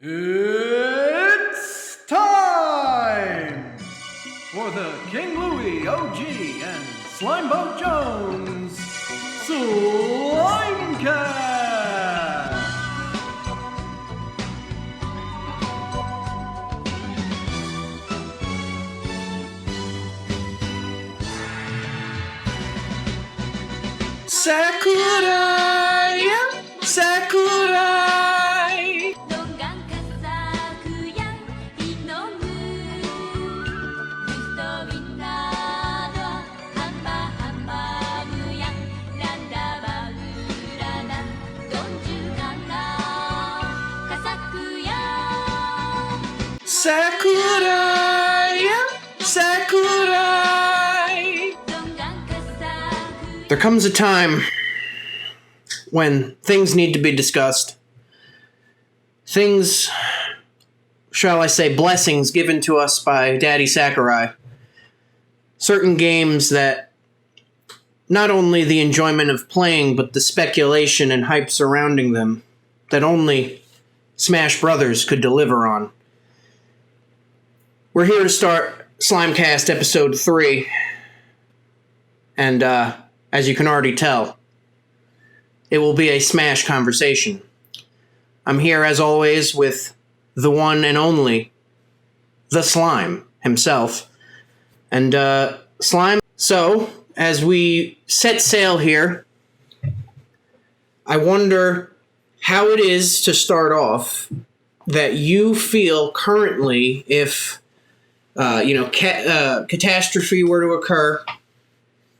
It's time for the King Louie OG and Slimeboat Jones Slimecast. Sakurai, Sakurai. Sakurai, Sakurai. There comes a time when things need to be discussed. Things, shall I say, blessings given to us by Daddy Sakurai. Certain games that not only the enjoyment of playing, but the speculation and hype surrounding them that only Smash Brothers could deliver on. We're here to start Slimecast episode 3. And, as you can already tell, it will be a Smash conversation. I'm here, as always, with the one and only, the Slime himself. And, Slime, so, as we set sail here, I wonder how it is to start off that you feel currently if, catastrophe were to occur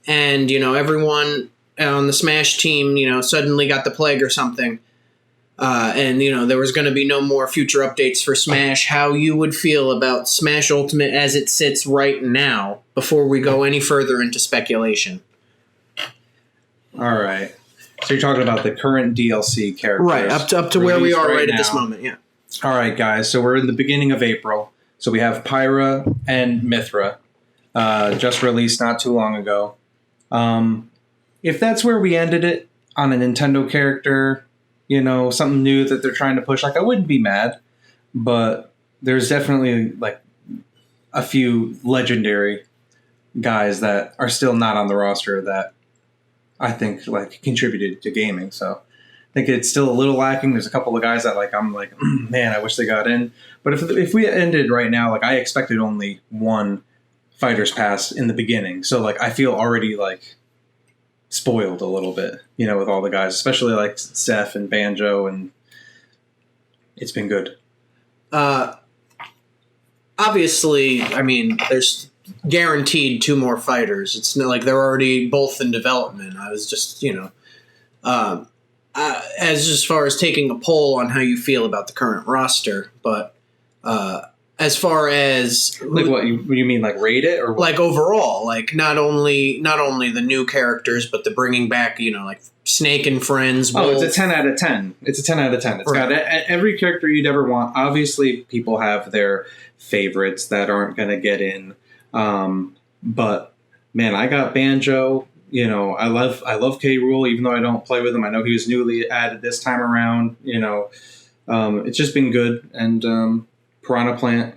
and, everyone on the Smash team, suddenly got the plague or something, and, there was going to be no more future updates for Smash, how you would feel about Smash Ultimate as it sits right now before we go any further into speculation. All right. So you're talking about the current DLC characters. Right, up to where we are right at this moment, yeah. All right, guys. So we're in the beginning of April. So we have Pyra and Mithra, just released not too long ago. If that's where we ended it on a Nintendo character, something new that they're trying to push, I wouldn't be mad. But there's definitely a few legendary guys that are still not on the roster that I think contributed to gaming. So I think it's still a little lacking. There's a couple of guys that I'm man, I wish they got in. But if we ended right now, I expected only one Fighters Pass in the beginning. So I feel already spoiled a little bit, with all the guys, especially Seth and Banjo, and it's been good. Obviously, there's guaranteed 2 more fighters. It's not like they're already both in development. I was just, as far as taking a poll on how you feel about the current roster, but as far as what you mean, rate it or what? Overall, not only the new characters, but the bringing back, Snake and Friends. Oh, it's a 10 out of 10. It's a 10 out of 10. It's got every character you'd ever want. Obviously, people have their favorites that aren't going to get in, but man, I got Banjo. I love K. Rool, even though I don't play with him. I know he was newly added this time around. It's just been good. And Piranha Plant,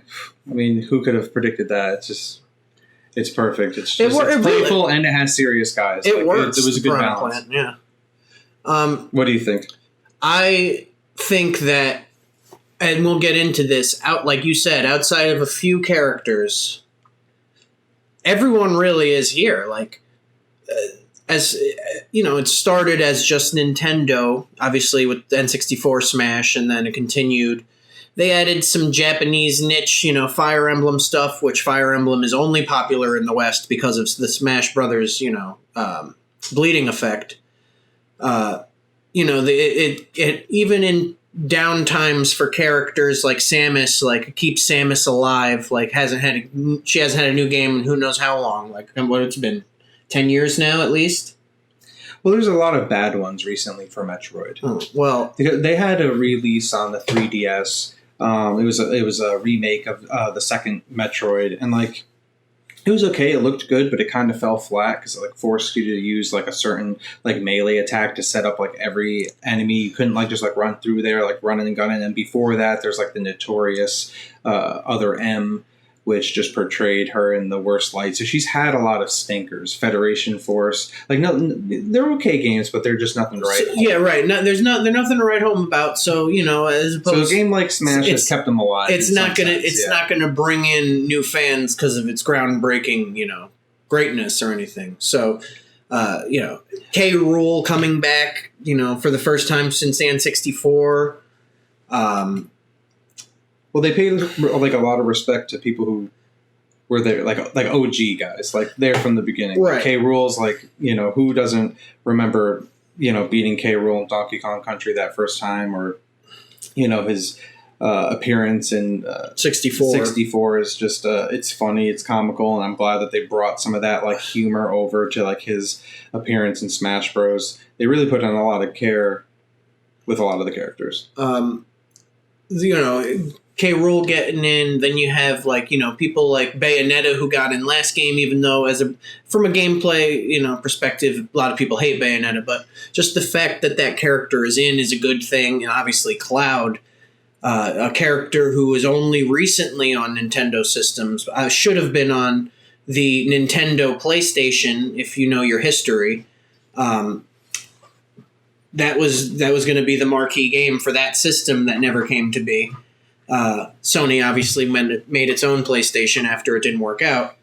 who could have predicted that? It's perfect. It's playful and it has serious guys. It works. It was a good Piranha balance. Plant, yeah. What do you think? I think that, and we'll get into this, like you said, outside of a few characters, everyone really is here. As it started as just Nintendo, obviously with N64 Smash, and then it continued. They added some Japanese niche, Fire Emblem stuff, which Fire Emblem is only popular in the West because of the Smash Brothers, bleeding effect. It even in downtimes for characters like Samus, keeps Samus alive. She hasn't had a new game in who knows how long. What it's been. 10 years now, at least? Well, there's a lot of bad ones recently for Metroid. Oh, well, they had a release on the 3DS. It was a remake of the second Metroid, and It was okay. It looked good, but it kind of fell flat because it like forced you to use like a certain like melee attack to set up like every enemy. You couldn't like just like run through there like running and gunning. And before that, there's like the notorious other M, which just portrayed her in the worst light. So she's had a lot of stinkers. Federation Force, like no, they're okay games, but they're just nothing to write. Yeah, right. No, they're nothing to write home about. So as opposed, so a game like Smash has kept them alive. It's not gonna bring in new fans because of its groundbreaking greatness or anything. So K. Rool coming back for the first time since N64. Well, they paid like a lot of respect to people who were there, like OG guys, like they're from the beginning. Right. K. Rool's like who doesn't remember beating K. Rool in Donkey Kong Country that first time, or his appearance in 64. 64 is just it's funny, it's comical, and I'm glad that they brought some of that like humor over to like his appearance in Smash Bros. They really put in a lot of care with a lot of the characters. K. Rool getting in, then you have people like Bayonetta who got in last game, even though from a gameplay perspective, a lot of people hate Bayonetta, but just the fact that character is in is a good thing. And obviously Cloud, a character who was only recently on Nintendo systems, should have been on the Nintendo PlayStation if you know your history. That was going to be the marquee game for that system that never came to be. Sony obviously made its own PlayStation after it didn't work out.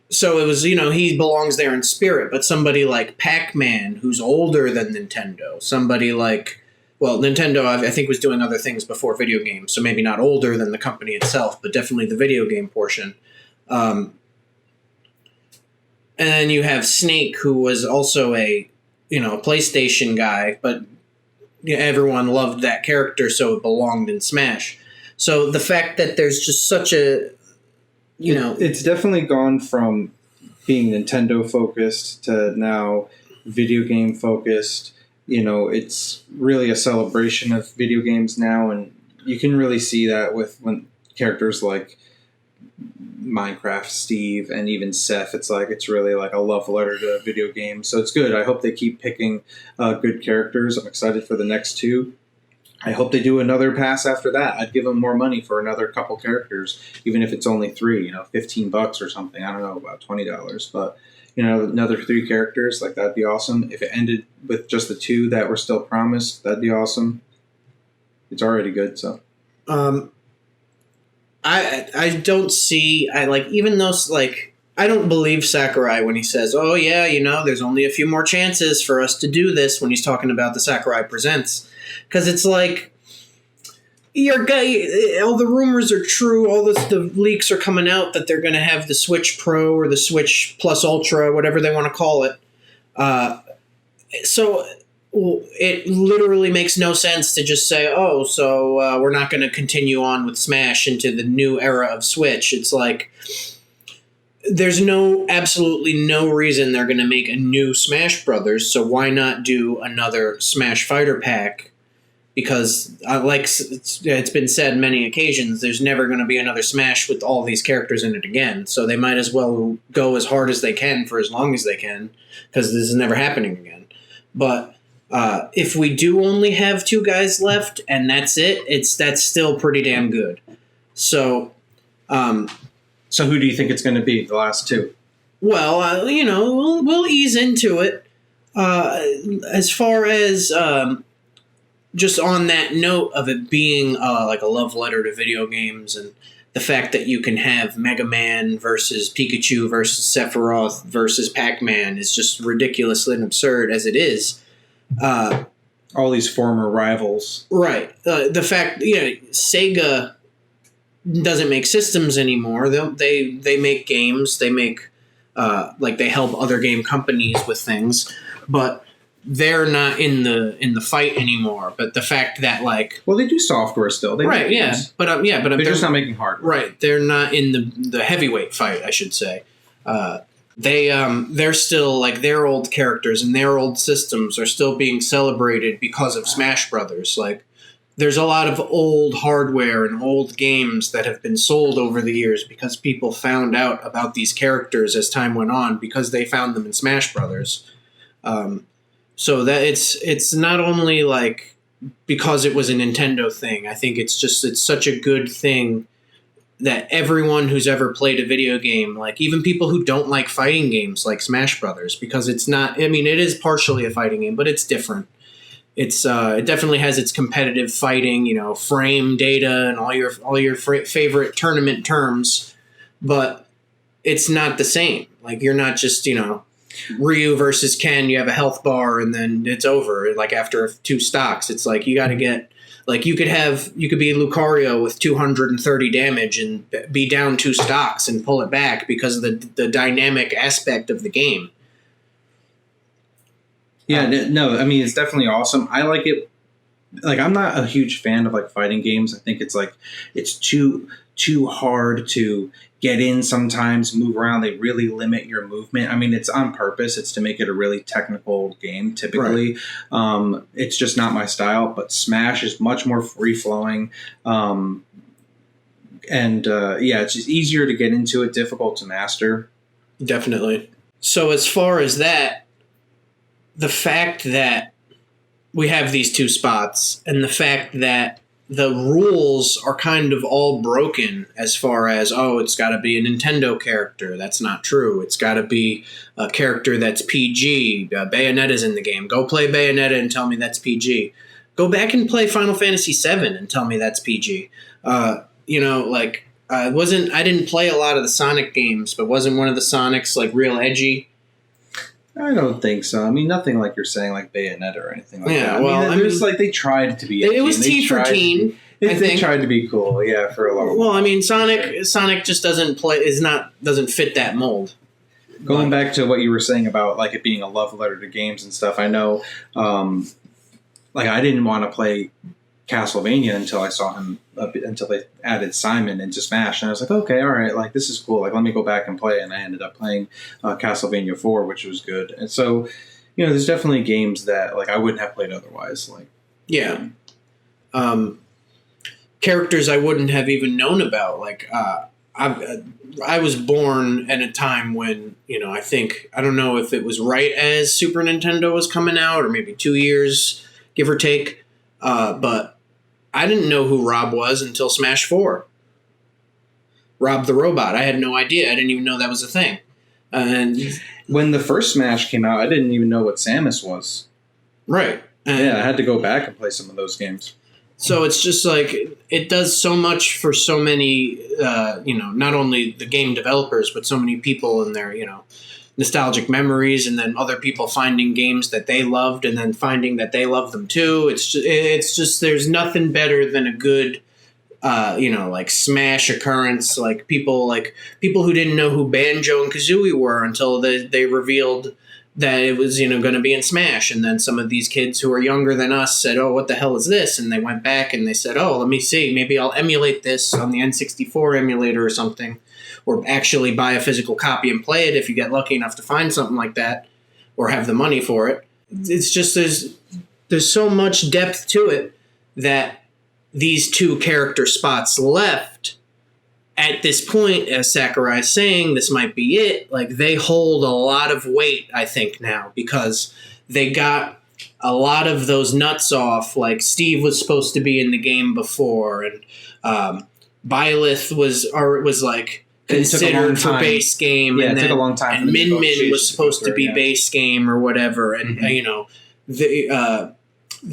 So it was, he belongs there in spirit, but somebody like Pac-Man, who's older than Nintendo, somebody like, Nintendo, I think, was doing other things before video games, so maybe not older than the company itself, but definitely the video game portion. And then you have Snake, who was also a PlayStation guy, but everyone loved that character, so it belonged in Smash. So the fact that there's just such a, it's definitely gone from being Nintendo focused to now video game focused. It's really a celebration of video games now, and you can really see that when characters like Minecraft Steve and even Seth, it's really like a love letter to video games. So it's good. I hope they keep picking good characters. I'm excited for the next two. I hope they do another pass after that. I'd give them more money for another couple characters, even if it's only 3, $15 or something. I don't know, about $20, but another 3 characters, like that'd be awesome. If it ended with just the 2 that were still promised, that'd be awesome. It's already good, so. I don't see, even though, I don't believe Sakurai when he says, oh yeah, there's only a few more chances for us to do this when he's talking about the Sakurai Presents. Because it's like, all the rumors are true, the leaks are coming out that they're going to have the Switch Pro or the Switch Plus Ultra, whatever they want to call it. So it literally makes no sense to just say, we're not going to continue on with Smash into the new era of Switch. It's like, there's absolutely no reason they're going to make a new Smash Brothers, so why not do another Smash Fighter Pack? Because, it's been said many occasions, there's never going to be another Smash with all these characters in it again, so they might as well go as hard as they can for as long as they can, because this is never happening again. But if we do only have 2 guys left, and that's it, that's still pretty damn good. So, so who do you think it's going to be, the last 2? Well, we'll ease into it. As far as just on that note of it being like a love letter to video games, and the fact that you can have Mega Man versus Pikachu versus Sephiroth versus Pac-Man is just ridiculous and absurd as it is. All these former rivals. Right. The fact, Sega doesn't make systems anymore. They make games. They make they help other game companies with things, but they're not in the fight anymore. But the fact that they do software still. They right, yeah, games. But they're just not making hardware. Right, they're not in the heavyweight fight, I should say. They're still their old characters and their old systems are still being celebrated because of Smash Brothers. there's a lot of old hardware and old games that have been sold over the years because people found out about these characters as time went on because they found them in Smash Brothers. So that it's not only like because it was a Nintendo thing. I think it's such a good thing that everyone who's ever played a video game, like even people who don't like fighting games like Smash Brothers, because it's not, I mean, it is partially a fighting game, but it's different. It definitely has its competitive fighting, frame data and all your favorite tournament terms, but it's not the same. Like you're not just Ryu versus Ken. You have a health bar and then it's over. Like after 2 stocks, it's like you got to get like you could be Lucario with 230 damage and be down 2 stocks and pull it back because of the dynamic aspect of the game. Yeah, no, I mean, it's definitely awesome. I like it. Like, I'm not a huge fan of like fighting games. I think it's like it's too hard to get in sometimes, move around. They really limit your movement. I mean, it's on purpose. It's to make it a really technical game typically. Right. It's just not my style, but Smash is much more free-flowing. Yeah, it's just easier to get into it, difficult to master. Definitely. So as far as that, the fact that we have these 2 spots and the fact that the rules are kind of all broken as far as, it's got to be a Nintendo character. That's not true. It's got to be a character that's PG. Bayonetta's in the game. Go play Bayonetta and tell me that's PG. Go back and play Final Fantasy VII and tell me that's PG. I didn't play a lot of the Sonic games, but wasn't one of the Sonics like real edgy? I don't think so. I mean, nothing like you're saying, like Bayonetta or anything like that. Yeah, well, I mean, like they tried to be edgy. It was teen for teen. They tried to be cool, yeah, for a long while. Well, I mean, Sonic just doesn't fit that mold. Going back to what you were saying about like it being a love letter to games and stuff, I know, like I didn't want to play Castlevania until I saw him until they added Simon into Smash, and I was like, okay, all right, like this is cool. Like let me go back and play, and I ended up playing Castlevania 4, which was good. And so, there's definitely games that like I wouldn't have played otherwise. Like yeah, characters I wouldn't have even known about. Like I was born at a time when I don't know if it was right as Super Nintendo was coming out or maybe 2 years, give or take, but I didn't know who Rob was until Smash 4. Rob the Robot. I had no idea. I didn't even know that was a thing. And when the first Smash came out, I didn't even know what Samus was. Right. Yeah, I had to go back and play some of those games. So it's just like it does so much for so many, not only the game developers, but so many people in their, nostalgic memories, and then other people finding games that they loved and then finding that they love them too. It's just there's nothing better than a good, like Smash occurrence. Like people who didn't know who Banjo and Kazooie were until they revealed that it was going to be in Smash, and then some of these kids who are younger than us said, "Oh, what the hell is this?" And they went back and they said, "Oh, let me see. Maybe I'll emulate this on the N64 emulator or something." Or actually buy a physical copy and play it if you get lucky enough to find something like that, or have the money for it. It's just there's so much depth to it that these 2 character spots left at this point, as Sakurai is saying, this might be it. Like they hold a lot of weight, I think now, because they got a lot of those nuts off. Like Steve was supposed to be in the game before, and Byleth was like considered for base game, and it took a long time. And Min Min was supposed to be base game or whatever, and they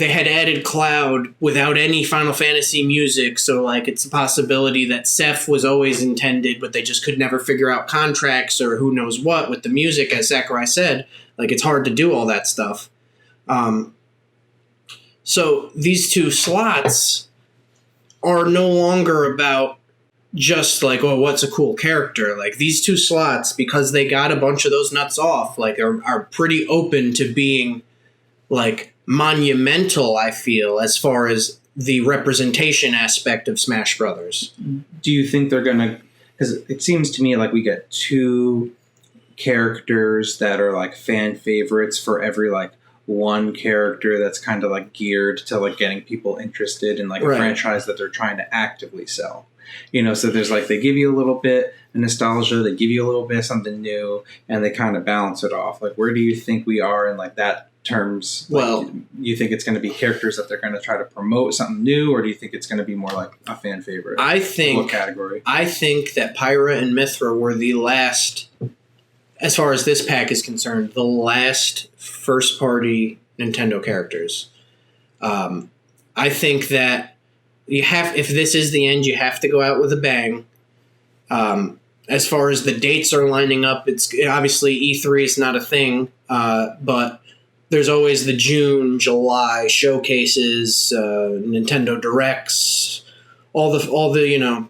had added Cloud without any Final Fantasy music, so like it's a possibility that Seth was always intended, but they just could never figure out contracts or who knows what with the music. As Sakurai said, like it's hard to do all that stuff. So these 2 slots are no longer about just like, oh, what's a cool character? Like these 2 slots, because they got a bunch of those nuts off, like are pretty open to being like monumental, I feel, as far as the representation aspect of Smash Brothers. Do you think they're gonna, because it seems to me like we get 2 characters that are like fan favorites for every like one character that's kind of like geared to like getting people interested in like a franchise that they're trying to actively sell. So there's like, they give you a little bit of nostalgia, they give you a little bit of something new, and they kind of balance it off. Like, where do you think we are in like that terms? Like, you think it's going to be characters that they're going to try to promote something new, or do you think it's going to be more like a fan favorite? What category? I think that Pyra and Mithra were the last, as far as this pack is concerned, the last first party Nintendo characters. I think that if this is the end, you have to go out with a bang. As far as the dates are lining up, it's obviously E3 is not a thing, but there's always the June, July showcases, Nintendo Directs, all the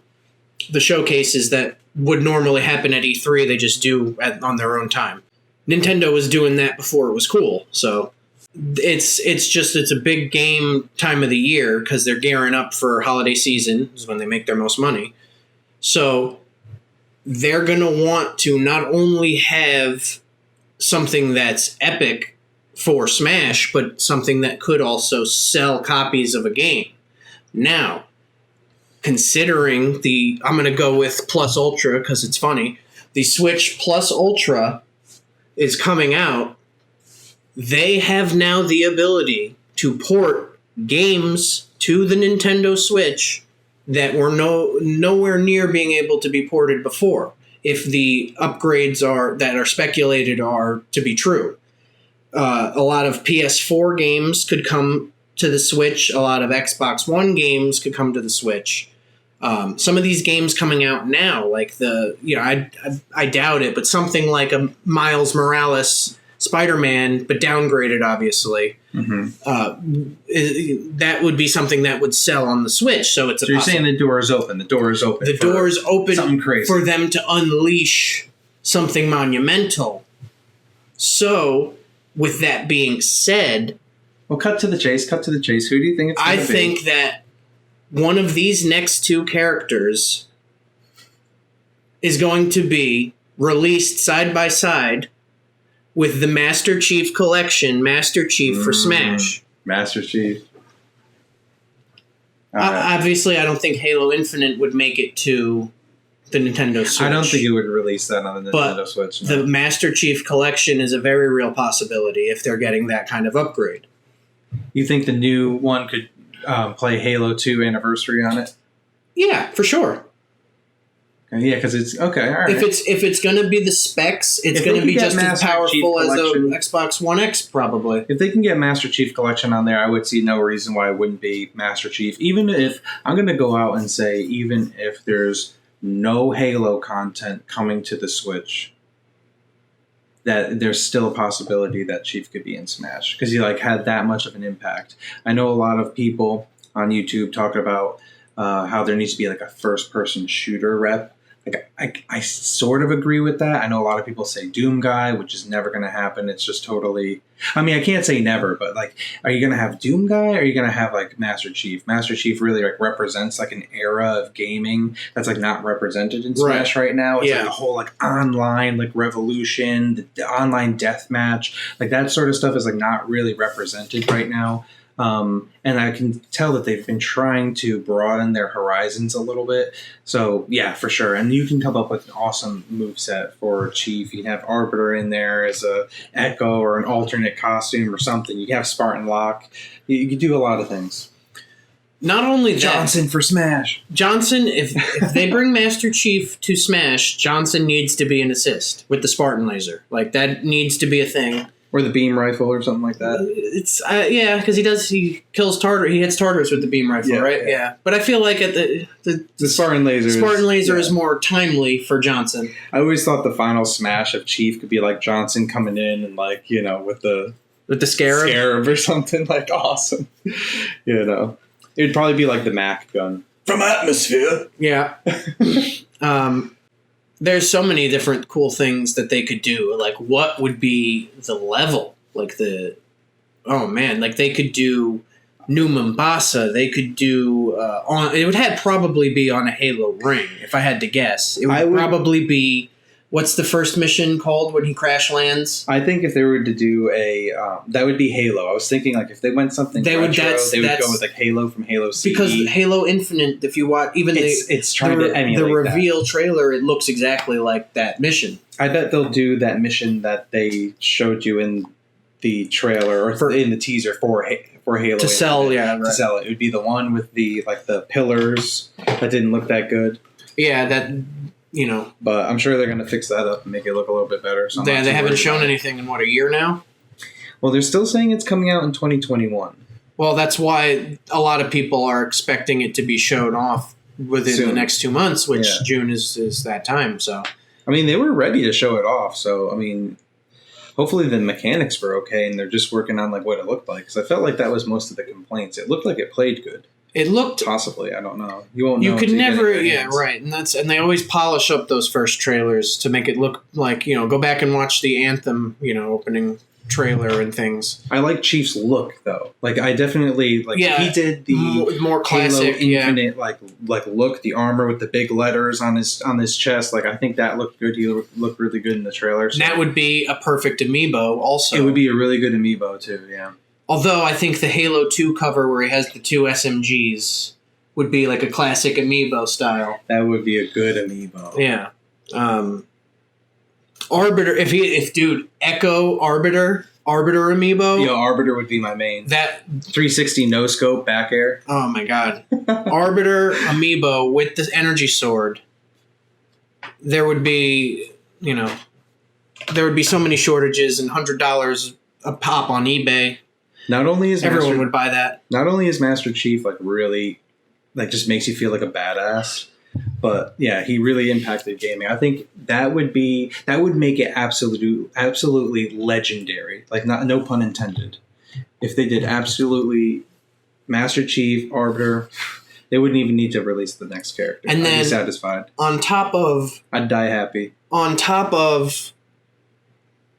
the showcases that would normally happen at E3. They just do on their own time. Nintendo was doing that before it was cool, so. It's a big game time of the year because they're gearing up for holiday season is when they make their most money. So they're going to want to not only have something that's epic for Smash, but something that could also sell copies of a game. Now, considering I'm going to go with Plus Ultra because it's funny, the Switch Plus Ultra is coming out. They have now the ability to port games to the Nintendo Switch that were nowhere near being able to be ported before, if the upgrades that are speculated are to be true. A lot of PS4 games could come to the Switch. A lot of Xbox One games could come to the Switch. Some of these games coming out now, like I doubt it, but something like a Miles Morales Spider-Man, but downgraded, obviously. Mm-hmm. That would be something that would sell on the Switch. So you're saying the door is open. The door is open. The door is open something crazy for them to unleash something monumental. So, with that being said, well, cut to the chase. Who do you think it's going to be? I think that one of these next two characters is going to be released side by side with the Master Chief Collection, Master Chief for Smash. Master Chief. Obviously, I don't think Halo Infinite would make it to the Nintendo Switch. I don't think it would release that on the Nintendo Switch. No. The Master Chief Collection is a very real possibility if they're getting that kind of upgrade. You think the new one could play Halo 2 Anniversary on it? Yeah, for sure. Yeah, because it's okay. All right. If it's going to be the specs, it's going to be just as powerful as the Xbox One X, probably. If they can get Master Chief Collection on there, I would see no reason why it wouldn't be Master Chief. Even if I'm going to go out and say, even if there's no Halo content coming to the Switch, that there's still a possibility that Chief could be in Smash because he had that much of an impact. I know a lot of people on YouTube talk about how there needs to be a first-person shooter rep. I sort of agree with that. I know a lot of people say Doom Guy, which is never going to happen. It's just totally... I mean, I can't say never, but are you going to have Doom Guy or are you going to have Master Chief? Master Chief really represents an era of gaming that's not represented in Smash right now. It's the whole online revolution, the online deathmatch. That sort of stuff is not really represented right now. And I can tell that they've been trying to broaden their horizons a little bit. So, yeah, for sure. And you can come up with an awesome moveset for Chief. You can have Arbiter in there as a Echo or an alternate costume or something. You can have Spartan Lock. You can do a lot of things. Not only that... Johnson for Smash. Johnson, if they bring Master Chief to Smash, Johnson needs to be an assist with the Spartan Laser. That needs to be a thing. Or the beam rifle or something like that. It's because he kills Tartar. He hits Tartars with the beam rifle, right? Yeah. But I feel like the Spartan Laser is more timely for Johnson. I always thought the final Smash of Chief could be Johnson coming in and with the Scarab or something awesome. It'd probably be the Mac gun from Atmosphere. Yeah. There's so many different cool things that they could do. What would be the level? They could do New Mombasa. They could do it would probably be on a Halo ring, if I had to guess. It would probably be What's the first mission called when he crash lands? I think if they were to do that would be Halo. I was thinking like if they went something retro, they would go with like Halo from Halo CE. Because Halo Infinite, if you watch even it's trying to emulate the reveal trailer, it looks exactly like that mission. I bet they'll do that mission that they showed you in the trailer or in the teaser for Halo to sell. To sell it. It would be the one with the pillars that didn't look that good. Yeah, that. But I'm sure they're going to fix that up and make it look a little bit better. So they haven't shown anything in, a year now? Well, they're still saying it's coming out in 2021. Well, that's why a lot of people are expecting it to be shown off within the next 2 months, which June is that time. So, I mean, they were ready to show it off. So, I mean, hopefully the mechanics were okay and they're just working on like what it looked like. Because I felt like that was most of the complaints. It looked like it played good. It looked possibly. I don't know. You won't know. You could never. Yeah, right. And they always polish up those first trailers to make it look like go back and watch the Anthem opening trailer and things. I like Chief's look though. Like I definitely like he did the more classic Halo Infinite like look, the armor with the big letters on his chest. Like I think that looked good. He looked really good in the trailer. So. That would be a perfect amiibo. Also, it would be a really good amiibo too. Yeah. Although I think the Halo 2 cover where he has the 2 SMGs would be like a classic amiibo style. That would be a good amiibo. Yeah. Arbiter, Echo Arbiter amiibo. Yo, Arbiter would be my main. That 360 no scope back air. Oh my god. Arbiter amiibo with the energy sword. There would be, so many shortages and $100 a pop on eBay. Not only is everyone would buy that. Not only is Master Chief like really like just makes you feel like a badass, but yeah, he really impacted gaming. I think that would make it absolutely legendary. Like no pun intended. If they did absolutely Master Chief, Arbiter, they wouldn't even need to release the next character. And then I'd be satisfied. I'd die happy. On top of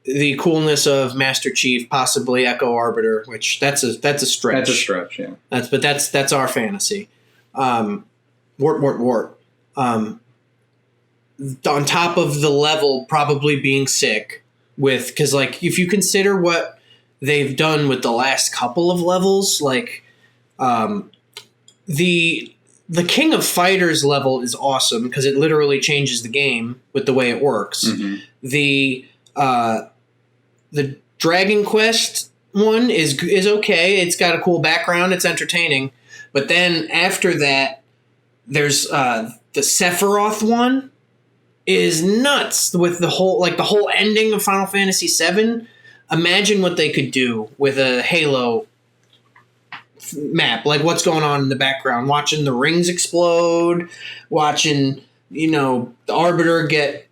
the coolness of Master Chief, possibly Echo Arbiter, which that's a stretch. That's a stretch, yeah. That's our fantasy. Wart. On top of the level probably being sick because like if you consider what they've done with the last couple of levels, like the King of Fighters level is awesome because it literally changes the game with the way it works. Mm-hmm. The Dragon Quest one is okay. It's got a cool background. It's entertaining. But then after that, there's the Sephiroth one is nuts with the whole ending of Final Fantasy VII. Imagine what they could do with a Halo map. Like what's going on in the background. Watching the rings explode. Watching, the Arbiter get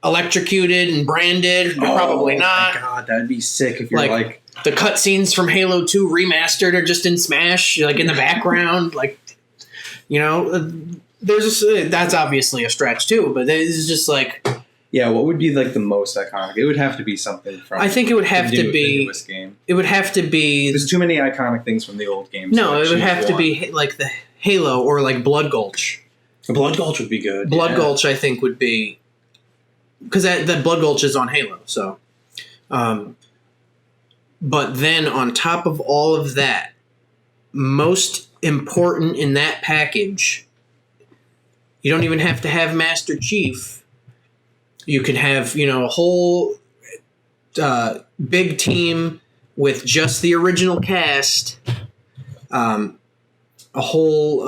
electrocuted and branded. Probably not. My God, that'd be sick if you're like the cutscenes from Halo 2 remastered are just in Smash, like in the background. That's obviously a stretch too, but it's just like. Yeah, what would be like the most iconic? It would have to be something from. I think it would have to be the newest game. It would have to be. There's too many iconic things from the old games. No, it would have to be like the Halo or like Blood Gulch. Blood Gulch would be good. Blood Gulch, I think, would be. Because that Blood Gulch is on Halo, so. But then on top of all of that, most important in that package, you don't even have to have Master Chief. You can have, a whole big team with just the original cast. A whole,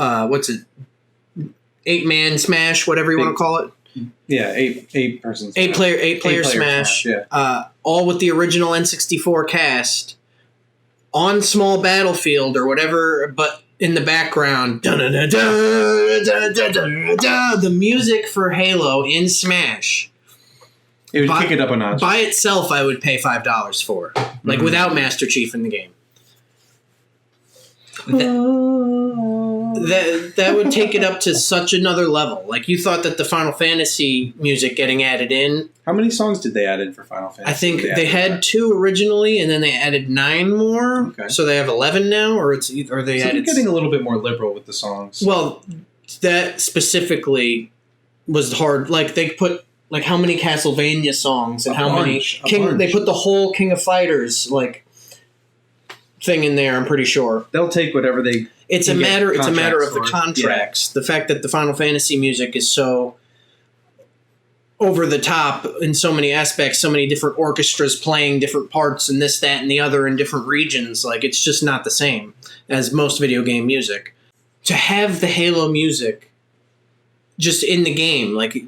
8-man smash, whatever you want to call it. Yeah, eight persons. Eight player smash. Yeah. All with the original N64 cast on small battlefield or whatever, but in the background, the music for Halo in Smash. It would kick it up a notch. By itself, I would pay $5 for, without Master Chief in the game. That would take it up to such another level. Like you thought that the Final Fantasy music getting added in. How many songs did they add in for Final Fantasy? I think they had 2 originally, and then they added 9 more. Okay. So they have 11 now, or they added. Getting a little bit more liberal with the songs. Well, that specifically was hard. Like they put like how many Castlevania songs and bunch. They put the whole King of Fighters like thing in there. I'm pretty sure they'll take whatever they. It's a matter of the contracts. Yeah. The fact that the Final Fantasy music is so over the top in so many aspects, so many different orchestras playing different parts and this, that, and the other in different regions. Like, it's just not the same as most video game music. To have the Halo music just in the game, like,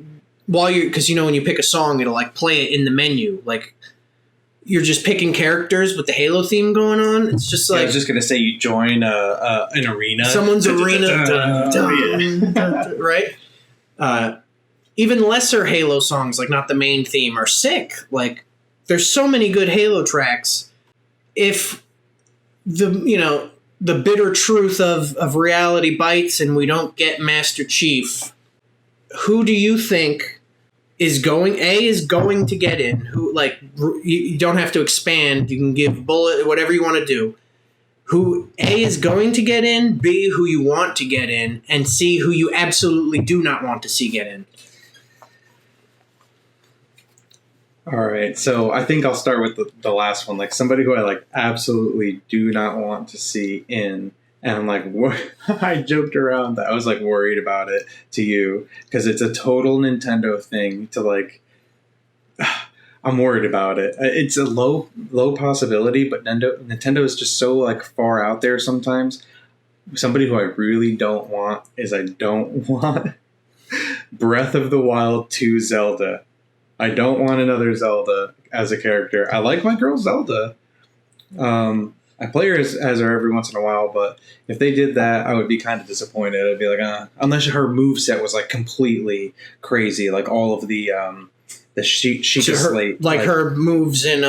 while you're, because, you know, when you pick a song, it'll, like, play it in the menu. Like, you're just picking characters with the Halo theme going on. It's just like... I was just going to say, you join an arena. Someone's arena. Right? Even lesser Halo songs, like not the main theme, are sick. Like, there's so many good Halo tracks. If the bitter truth of reality bites and we don't get Master Chief, who do you think is going to get in? Who, like, you don't have to expand. You can give bullet, whatever you want to do. Who A is going to get in, B who you want to get in, and C who you absolutely do not want to see get in. All right, so I think I'll start with the last one, like somebody who I like absolutely do not want to see in, and I'm like, I joked around that I was like worried about it to you because it's a total Nintendo thing to like. I'm worried about it. It's a low possibility, but Nintendo is just so like far out there sometimes. Somebody who I really don't want is I don't want Breath of the Wild 2 Zelda. I don't want another Zelda as a character. I like my girl Zelda. I play her as her every once in a while, but if they did that, I would be kind of disappointed. I'd be like, unless her moveset was like completely crazy, like all of the Sheikah Slate. Like her moves in,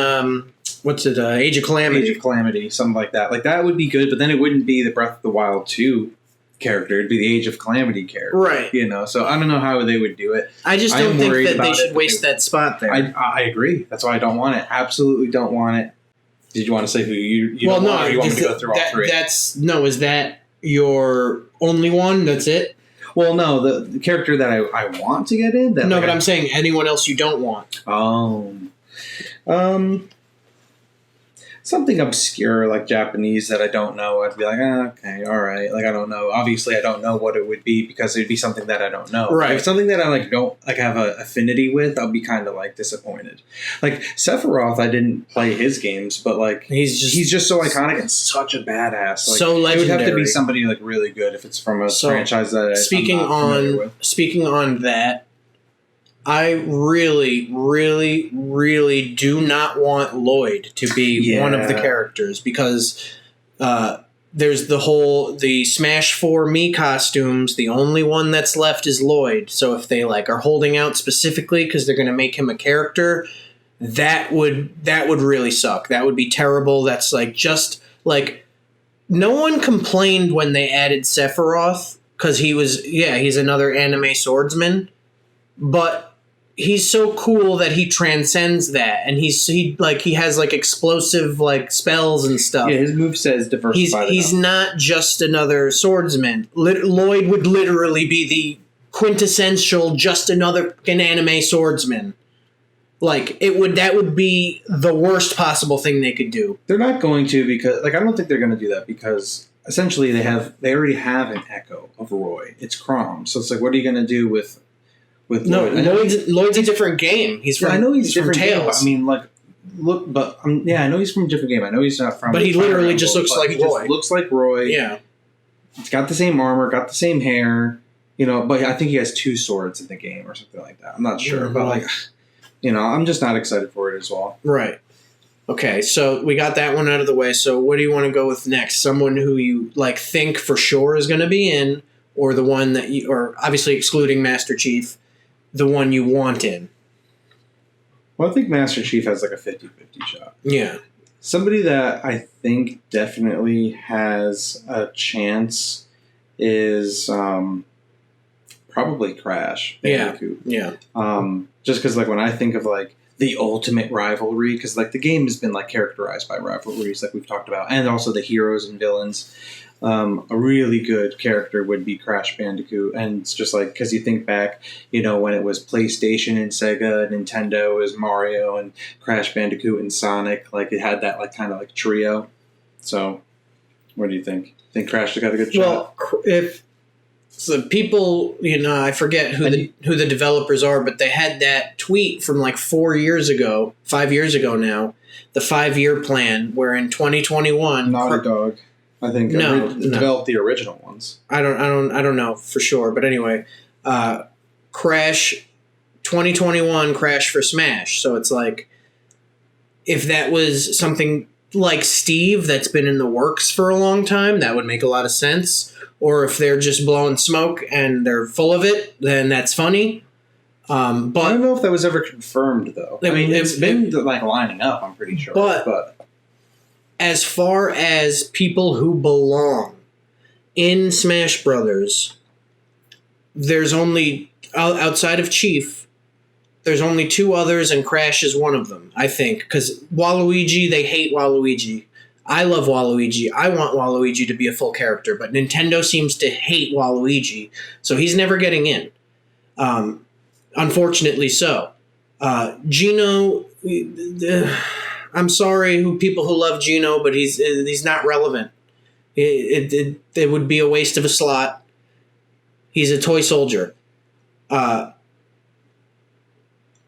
Age of Calamity. Age of Calamity, something like that. Like that would be good, but then it wouldn't be the Breath of the Wild 2 character. It'd be the Age of Calamity character. Right. You know, so I don't know how they would do it. I just don't think that they should waste that spot there. I agree. That's why I don't want it. Absolutely don't want it. Did you want to say who you don't want, or you want me to go through all three? Is that your only one? That's it? Well, no, the character that I want to get in. But I'm saying anyone else you don't want. Something obscure like Japanese that I don't know. I'd be like, okay, all right. Like I don't know. Obviously, I don't know what it would be because it'd be something that I don't know. Right. If something that I like don't like have an affinity with, I'll be kind of like disappointed. Like Sephiroth, I didn't play his games, but like he's just so iconic and such a badass. Like, so legendary. It would have to be somebody like really good if it's from a franchise that I'm not familiar with. Speaking on that. I really, really, really do not want Lloyd to be one of the characters because there's the Smash 4 Mii costumes. The only one that's left is Lloyd. So if they like are holding out specifically because they're going to make him a character, that would really suck. That would be terrible. That's like just like no one complained when they added Sephiroth because he's another anime swordsman, but he's so cool that he transcends that, and he has like explosive like spells and stuff. Yeah, his moveset is diversified. He's not just another swordsman. Lloyd would literally be the quintessential just another anime swordsman. Like that would be the worst possible thing they could do. They're not going to because like I don't think they're going to do that because essentially they already have an echo of Roy. It's Chrom, so it's like what are you going to do with Lloyd? Lloyd's a different game. He's from. I know he's from different Tales. Game, I mean, like, look, but I know he's from a different game. I know he's not from. But he literally just looks like Roy. Just looks like Roy. Yeah, he's got the same armor, got the same hair. You know, but I think he has 2 swords in the game or something like that. I'm not sure, but like, you know, I'm just not excited for it as well. Right. Okay, so we got that one out of the way. So what do you want to go with next? Someone who you like think for sure is going to be in, or the one that you, or obviously excluding Master Chief. The one you want in. Well, I think Master Chief has like a 50-50 shot. Yeah. Somebody that I think definitely has a chance is probably Crash. Bandicoot. Yeah. Just because like when I think of like the ultimate rivalry, because like the game has been like characterized by rivalries like we've talked about, and also the heroes and villains. a really good character would be Crash Bandicoot. And it's just like, because you think back, when it was PlayStation and Sega, Nintendo was Mario and Crash Bandicoot and Sonic, like it had that like kind of like trio. So what do you think? Think Crash got a good shot? Well, if so people, I forget who the developers are, but they had that tweet from like 5 years ago now, the 5-year plan, where in 2021, Naughty Dog, I think, developed the original ones. I don't know for sure, but anyway, Crash 2021 Crash for Smash. So it's like, if that was something like Steve that's been in the works for a long time, that would make a lot of sense. Or if they're just blowing smoke and they're full of it, then that's funny. But I don't know if that was ever confirmed, though. It's been like lining up, I'm pretty sure. But as far as people who belong in Smash Brothers, there's only, outside of Chief, there's only 2 others, and Crash is one of them, I think. Because Waluigi, they hate Waluigi. I love Waluigi. I want Waluigi to be a full character, but Nintendo seems to hate Waluigi, so he's never getting in. Unfortunately so. Gino, I'm sorry, people who love Gino, but he's not relevant. It would be a waste of a slot. He's a toy soldier.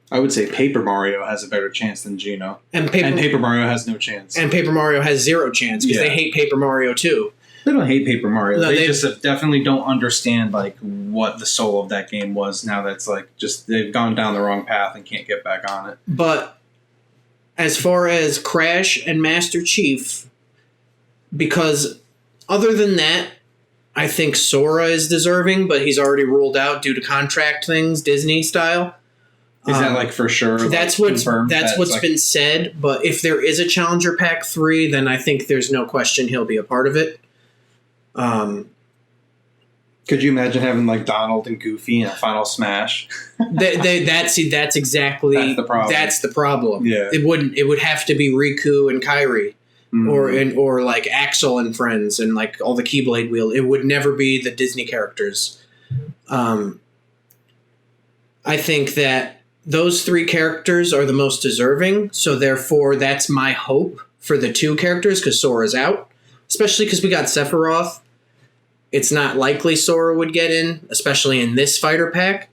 I would say Paper Mario has a better chance than Gino. And Paper Mario has no chance. And Paper Mario has 0 chance because they hate Paper Mario too. They don't hate Paper Mario. No, they just definitely don't understand like what the soul of that game was. Now that's like just they've gone down the wrong path and can't get back on it. But as far as Crash and Master Chief, because other than that, I think Sora is deserving, but he's already ruled out due to contract things, Disney style. Is that like for sure? That's what's been said. But if there is a Challenger Pack 3, then I think there's no question he'll be a part of it. Could you imagine having like Donald and Goofy in a Final Smash? That's exactly the problem. That's the problem. Yeah, it would have to be Riku and Kairi, or like Axel and friends, and like all the Keyblade wheel. It would never be the Disney characters. I think that those 3 characters are the most deserving, so therefore that's my hope for the 2 characters, because Sora's out. Especially because we got Sephiroth. It's not likely Sora would get in, especially in this fighter pack.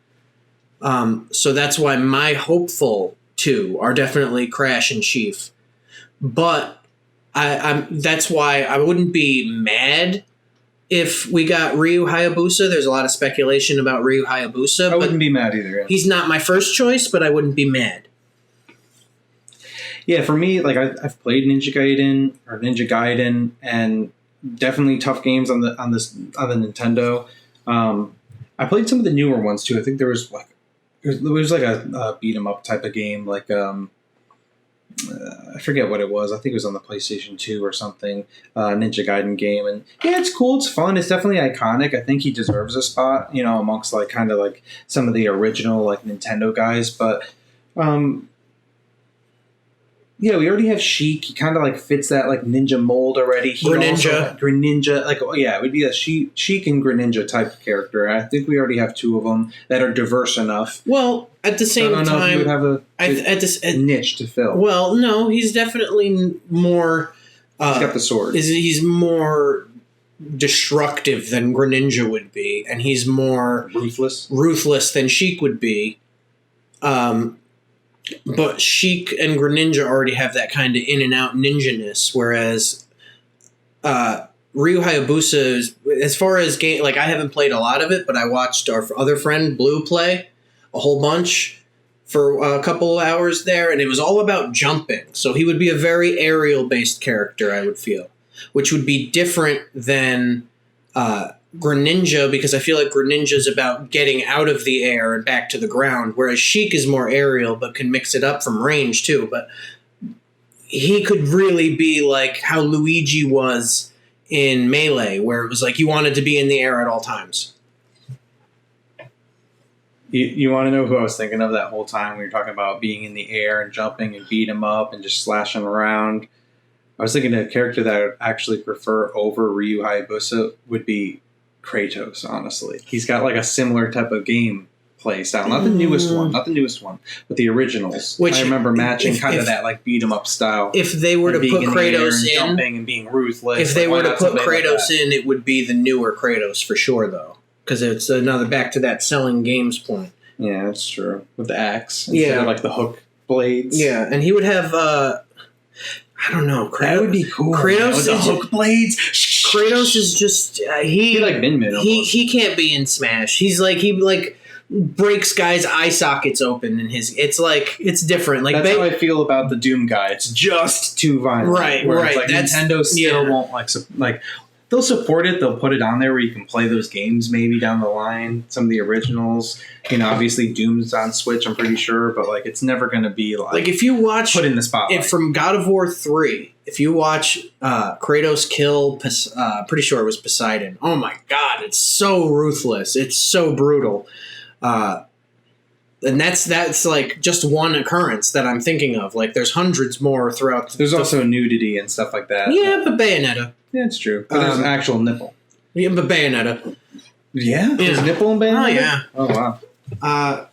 So that's why my hopeful 2 are definitely Crash and Chief. But that's why I wouldn't be mad if we got Ryu Hayabusa. There's a lot of speculation about Ryu Hayabusa. I wouldn't be mad either. Yeah. He's not my first choice, but I wouldn't be mad. Yeah, for me, like I've played Ninja Gaiden, and definitely tough games on the Nintendo. I played some of the newer ones too. I think there was like a beat 'em up type of game, like I forget what it was. I think it was on the PlayStation 2 or something. Ninja Gaiden game, and yeah, it's cool. It's fun. It's definitely iconic. I think he deserves a spot, amongst like kind of like some of the original like Nintendo guys, but. Yeah, we already have Sheik. He kind of like fits that like ninja mold already. Greninja. Like, it would be a Sheik and Greninja type of character. I think we already have 2 of them that are diverse enough. Well, at the same time, if you would have a niche to fill. Well, no, he's definitely more. He's got the sword. He's more destructive than Greninja would be, and he's more ruthless than Sheik would be. But Sheik and Greninja already have that kind of in and out ninja-ness, whereas Ryu Hayabusa is, as far as game, like I haven't played a lot of it, but I watched our other friend Blue play a whole bunch for a couple hours there, and it was all about jumping. So he would be a very aerial-based character, I would feel, which would be different than Greninja, because I feel like Greninja is about getting out of the air and back to the ground, whereas Sheik is more aerial but can mix it up from range too. But he could really be like how Luigi was in Melee, where it was like you wanted to be in the air at all times. You want to know who I was thinking of that whole time when you're talking about being in the air and jumping and beat him up and just slashing around? I was thinking a character that I would actually prefer over Ryu Hayabusa would be Kratos, honestly. He's got like a similar type of game play style. Not the newest one, but the originals. Which I remember matching kind of that like beat 'em up style. If they were to put Kratos in, jumping and being ruthless. If they were to put Kratos in, it would be the newer Kratos for sure, though, because it's another back to that selling games point. Yeah, that's true. With the axe instead of like the hook blades. Yeah, and he would have. I don't know. That would be cool. Kratos with the hook blades. Kratos is just he like Min. He can't be in Smash. He breaks guys' eye sockets open in his. It's different. Like that's how I feel about the Doom guy. It's just too violent. Right. It's like Nintendo still won't like. They'll support it. They'll put it on there where you can play those games maybe down the line. Some of the originals. Obviously Doom's on Switch, I'm pretty sure, but like it's never going to be like if you watch put in the spotlight. From God of War 3, if you watch Kratos kill, pretty sure it was Poseidon. Oh my God, it's so ruthless. It's so brutal. And that's like just one occurrence that I'm thinking of. Like there's hundreds more throughout. There's also nudity and stuff like that. Yeah, but Bayonetta. Yeah, it's true. But there's an actual nipple. Yeah, but Bayonetta. Yeah? There's nipple in Bayonetta? Oh, yeah. Oh, wow.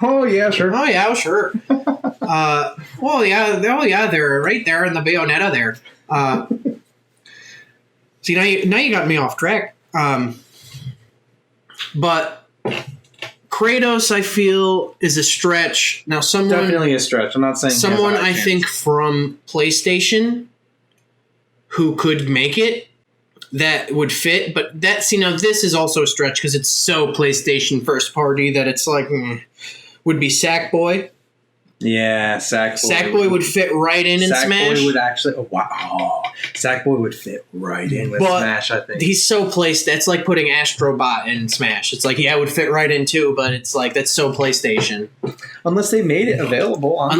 Oh, yeah, sure. Oh, yeah, sure. They're right there in the Bayonetta there. See, now you got me off track. But Kratos, I feel, is a stretch. Now, definitely a stretch. I'm not saying someone I think from PlayStation who could make it that would fit, but this is also a stretch because it's so PlayStation first party that it's like would be Sackboy. Yeah, Sackboy. Sackboy would fit right in Smash. Sackboy would actually Sackboy would fit right in with Smash, I think. He's so placed. That's like putting Astrobot in Smash. It's like, yeah, it would fit right in too, but it's like that's so PlayStation. Unless they made it available on Switch.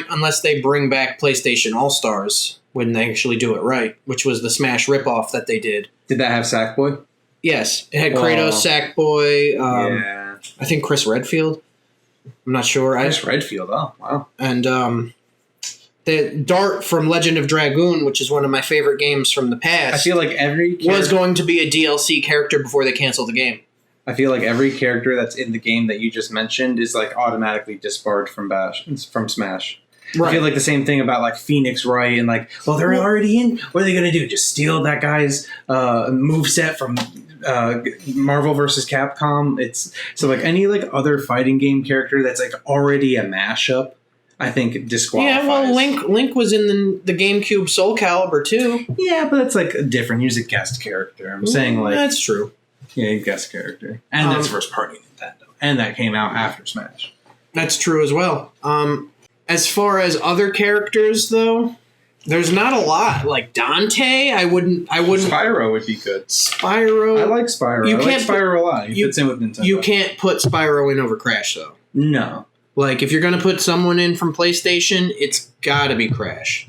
Unless they bring back PlayStation All-Stars when they actually do it right, which was the Smash ripoff that they did. Did that have Sackboy? Yes. It had Kratos, Sackboy, I think Chris Redfield. I'm not sure. Chris Redfield, oh, wow. And the Dart from Legend of Dragoon, which is one of my favorite games from the past. I feel like every was going to be a DLC character before they canceled the game. I feel like every character that's in the game that you just mentioned is like automatically disbarred from Smash. Right. I feel like the same thing about like Phoenix Wright and like, well, they're already in. What are they going to do? Just steal that guy's moveset from Marvel vs. Capcom? It's so like any like other fighting game character that's like already a mashup. I think disqualifies. Yeah, well, Link was in the GameCube Soul Calibur too. Yeah, but that's like different. He's a guest character. I'm saying like that's true. Yeah, he's a guest character, and that's first party Nintendo, and that came out after Smash. That's true as well. As far as other characters, though, there's not a lot. Like Dante, I wouldn't. Spyro would be good. Spyro, I like Spyro. I like Spyro a lot. He fits in with Nintendo. You can't put Spyro in over Crash, though. No. Like, if you're going to put someone in from PlayStation, it's got to be Crash.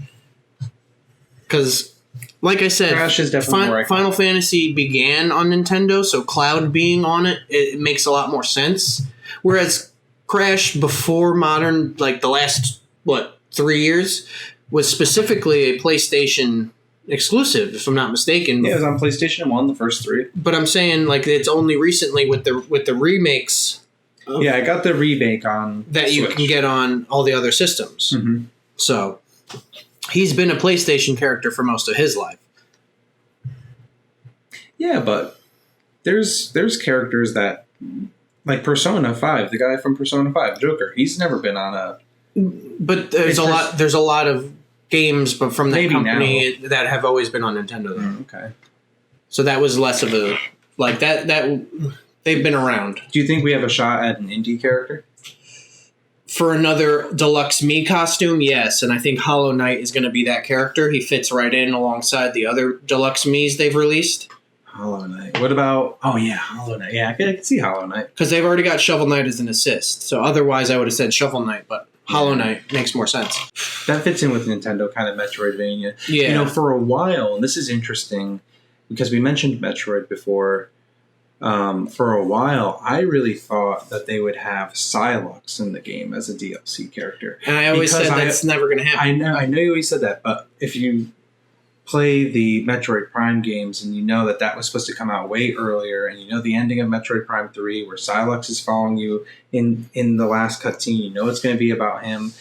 Because, like I said, Crash is definitely Final Fantasy began on Nintendo, so Cloud being on it makes a lot more sense. Whereas Crash before modern, like the last, 3 years, was specifically a PlayStation exclusive, if I'm not mistaken. Yeah, it was on PlayStation 1, the first 3. But I'm saying, like, it's only recently with the remakes. Yeah, I got the remake on that Switch. You can get on all the other systems. Mm-hmm. So he's been a PlayStation character for most of his life. Yeah, but there's characters that, like Persona 5, the guy from Persona 5, Joker. He's never been on a. But there's a lot of games, but from that company that have always been on Nintendo. Though. Okay. So that was less of a like that. They've been around. Do you think we have a shot at an indie character? For another deluxe me costume, yes. And I think Hollow Knight is going to be that character. He fits right in alongside the other deluxe me's they've released. Hollow Knight. What about... Oh, yeah, Hollow Knight. Yeah, I can see Hollow Knight. Because they've already got Shovel Knight as an assist. So otherwise I would have said Shovel Knight, but Hollow Knight makes more sense. That fits in with Nintendo, kind of Metroidvania. Yeah. For a while, and this is interesting, because we mentioned Metroid before... for a while, I really thought that they would have Psylocke in the game as a DLC character. And I always said that's never going to happen. I know you always said that, but if you play the Metroid Prime games and you know that was supposed to come out way earlier, and you know the ending of Metroid Prime 3 where Silex is following you in the last cutscene, you know it's going to be about him.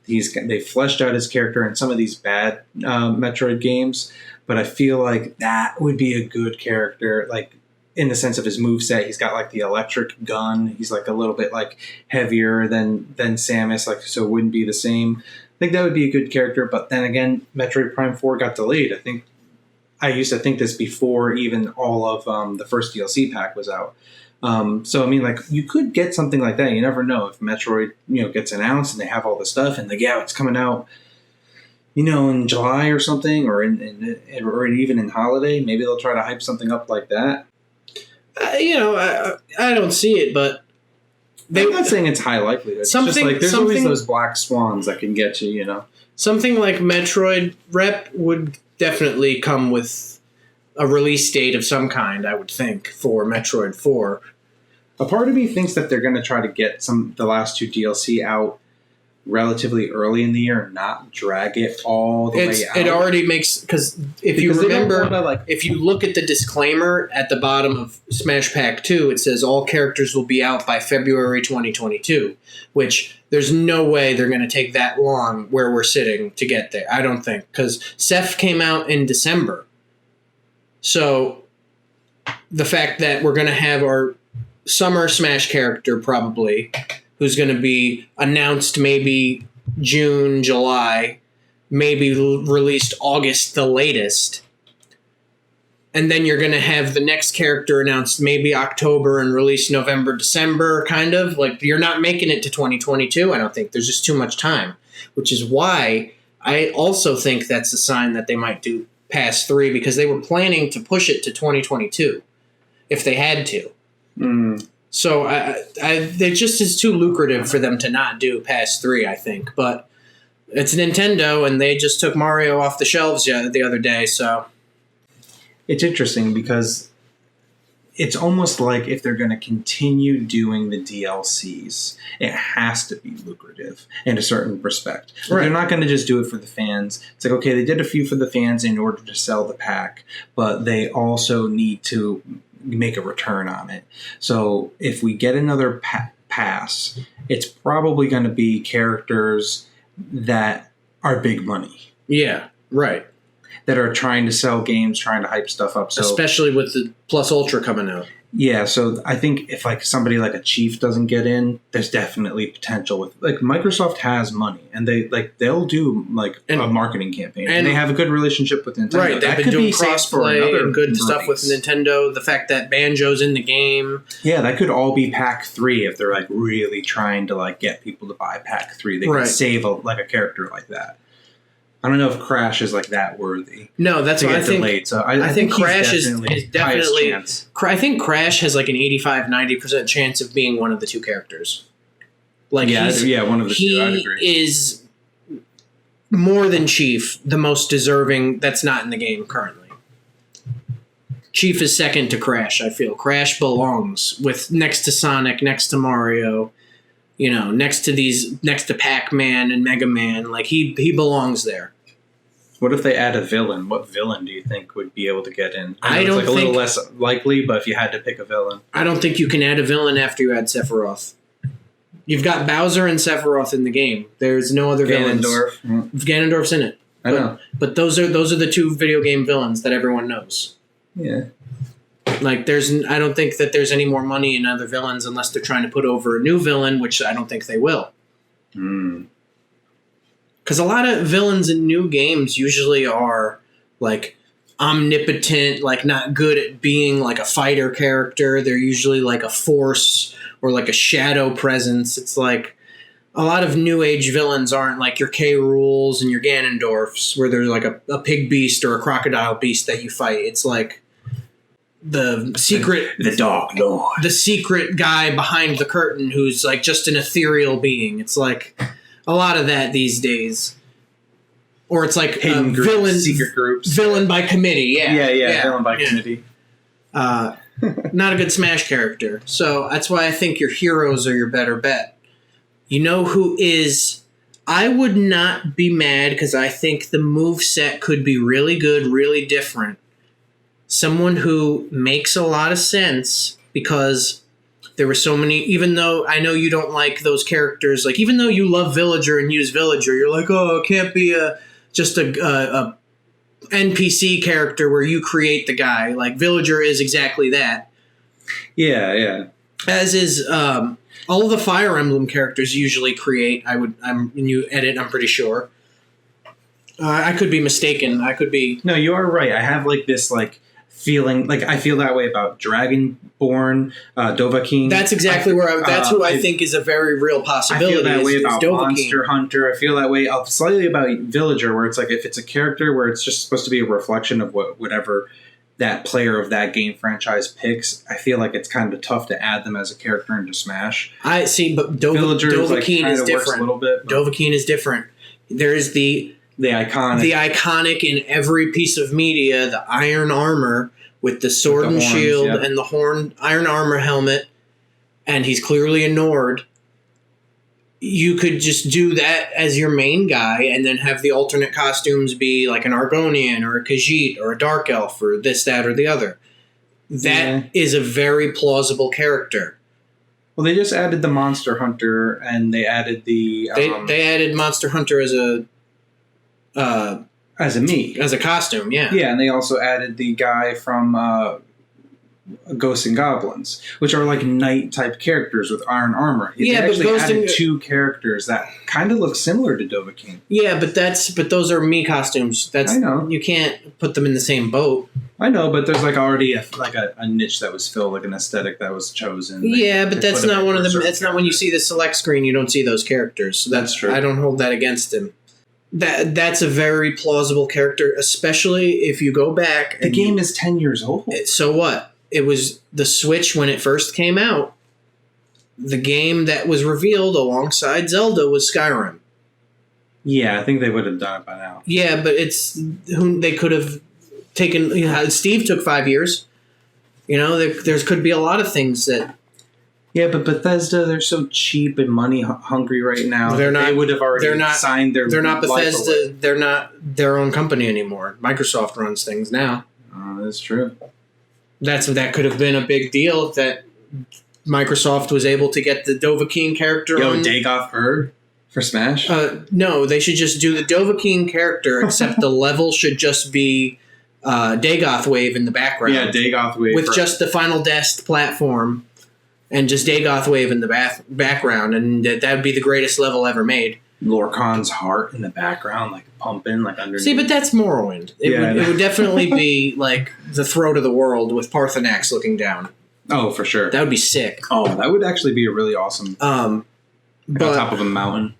They fleshed out his character in some of these bad Metroid games, but I feel like that would be a good character, like in the sense of his moveset. He's got like the electric gun. He's like a little bit like heavier than Samus, like so it wouldn't be the same. I think that would be a good character, but then again, Metroid Prime 4 got delayed. I used to think this before even all of the first DLC pack was out. So, I mean, like, you could get something like that. You never know if Metroid, gets announced and they have all the stuff and, like, yeah, it's coming out, in July or something, or or even in holiday. Maybe they'll try to hype something up like that. I don't see it, but... I'm not saying it's high likelihood. It's just like there's always those black swans that can get you, Something like Metroid Rep would definitely come with a release date of some kind, I would think, for Metroid 4. A part of me thinks that they're going to try to get the last two DLC out relatively early in the year and not drag it all the way out. It already makes... Because you remember, if you look at the disclaimer at the bottom of Smash Pack 2, it says all characters will be out by February 2022, which there's no way they're going to take that long where we're sitting to get there. I don't think. Because Ceph came out in December. So the fact that we're going to have our summer Smash character probably... who's going to be announced maybe June, July, maybe released August the latest. And then you're going to have the next character announced maybe October and released November, December, kind of. Like, you're not making it to 2022, I don't think. There's just too much time, which is why I also think that's a sign that they might do Pass 3, because they were planning to push it to 2022 if they had to. So it just is too lucrative for them to not do Pass 3, I think. But it's Nintendo, and they just took Mario off the shelves the other day. So it's interesting because it's almost like if they're going to continue doing the DLCs, it has to be lucrative in a certain respect. Right. They're not going to just do it for the fans. It's like, okay, they did a few for the fans in order to sell the pack, but they also need to make a return on it. So if we get another pass, it's probably going to be characters that are big money. Yeah, right. That are trying to sell games, trying to hype stuff up. So, especially with the Plus Ultra coming out. Yeah, so I think if like somebody like a Chief doesn't get in, there's definitely potential with like Microsoft has money and they'll do like a marketing campaign and they have a good relationship with Nintendo. Right, they've been doing crossplay and good stuff with Nintendo. The fact that Banjo's in the game. Yeah, that could all be Pack 3 if they're like really trying to like get people to buy Pack 3. They could save a character like that. I don't know if Crash is like that worthy. No, that's what I think. Delayed. So I think Crash is definitely. I think Crash has like an 85-90% chance of being one of the two characters. Like one of the two. I'd agree. He is more than Chief, the most deserving. That's not in the game currently. Chief is second to Crash. I feel Crash belongs next to Sonic, next to Mario. Next to Pac-Man and Mega Man, like he belongs there. What if they add a villain? What villain do you think would be able to get in? I don't think, a little less likely, but if you had to pick a villain. I don't think you can add a villain after you add Sephiroth. You've got Bowser and Sephiroth in the game. There's no other villains. Ganondorf's in it. I know. But those are the two video game villains that everyone knows. Yeah. Like, I don't think that there's any more money in other villains unless they're trying to put over a new villain, which I don't think they will. Because a lot of villains in new games usually are, like, omnipotent, like, not good at being, like, a fighter character. They're usually, like, a force or, like, a shadow presence. It's like, a lot of new age villains aren't, like, your K. Rools and your Ganondorfs, where there's, like, a pig beast or a crocodile beast that you fight. It's, like... the Dark Lord, the secret guy behind the curtain who's like just an ethereal being. It's like a lot of that these days, or it's like hidden villain, secret groups, villain by committee. Yeah, villain by committee. Not a good Smash character, so that's why I think your heroes are your better bet. You know who is I would not be mad because I think the move set could be really good, really different. Someone who makes a lot of sense because there were so many, even though I know you don't like those characters, like even though you love Villager and use Villager, you're like, oh, it can't be just a NPC character where you create the guy. Like Villager is exactly that. Yeah. As is all of the Fire Emblem characters usually create. When you edit, I'm pretty sure. I could be mistaken. I could be. No, you are right. I have like this like feeling, like I feel that way about Dragonborn, Dovahkiin. That's exactly that's who I think is a very real possibility. I feel that way about Dovahkiin. Monster Hunter. I feel that way slightly about Villager, where it's like if it's a character where it's just supposed to be a reflection of whatever that player of that game franchise picks, I feel like it's kind of tough to add them as a character into Smash. I see, but Dovahkiin is different. A little bit, Dovahkiin is different. There's the iconic in every piece of media, the iron armor with the sword and horns, shield and the iron armor helmet, and he's clearly a Nord. You could just do that as your main guy and then have the alternate costumes be like an Argonian or a Khajiit or a Dark Elf or this, that, or the other. That is a very plausible character. Well, they just added the Monster Hunter and they added the... They added Monster Hunter as a costume, yeah. Yeah, and they also added the guy from Ghosts and Goblins, which are like knight type characters with iron armor. They actually added two characters that kind of look similar to Dovahkiin. Yeah, but those are me costumes. I know. You can't put them in the same boat. I know, but there's like already a niche that was filled, like an aesthetic that was chosen. But that's not one of them. That's not when you see the select screen. You don't see those characters. So that's true. I don't hold that against him. That's a very plausible character, especially if you go back. The game is 10 years old. So what? It was the Switch when it first came out. The game that was revealed alongside Zelda was Skyrim. Yeah, I think they would have done it by now. Yeah, but they could have taken. Steve took 5 years. There could be a lot of things that. Yeah, but Bethesda, they're so cheap and money hungry right now. They would have already signed their. They're not Bethesda. Away. They're not their own company anymore. Microsoft runs things now. That's true. That could have been a big deal that Microsoft was able to get the Dovahkiin character. Dagoth Ur for Smash? No, they should just do the Dovahkiin character, except the level should just be Dagoth Wave in the background. Yeah, Dagoth Wave. With just the Final Dest platform and just Dagoth Wave in the background, and that would be the greatest level ever made. Lorcan's heart in the background, like pumping, like underneath. See, but that's Morrowind. It would definitely be like the throat of the world with Parthenax looking down. Oh, for sure. That would be sick. Oh, that would actually be a really awesome. On top of a mountain.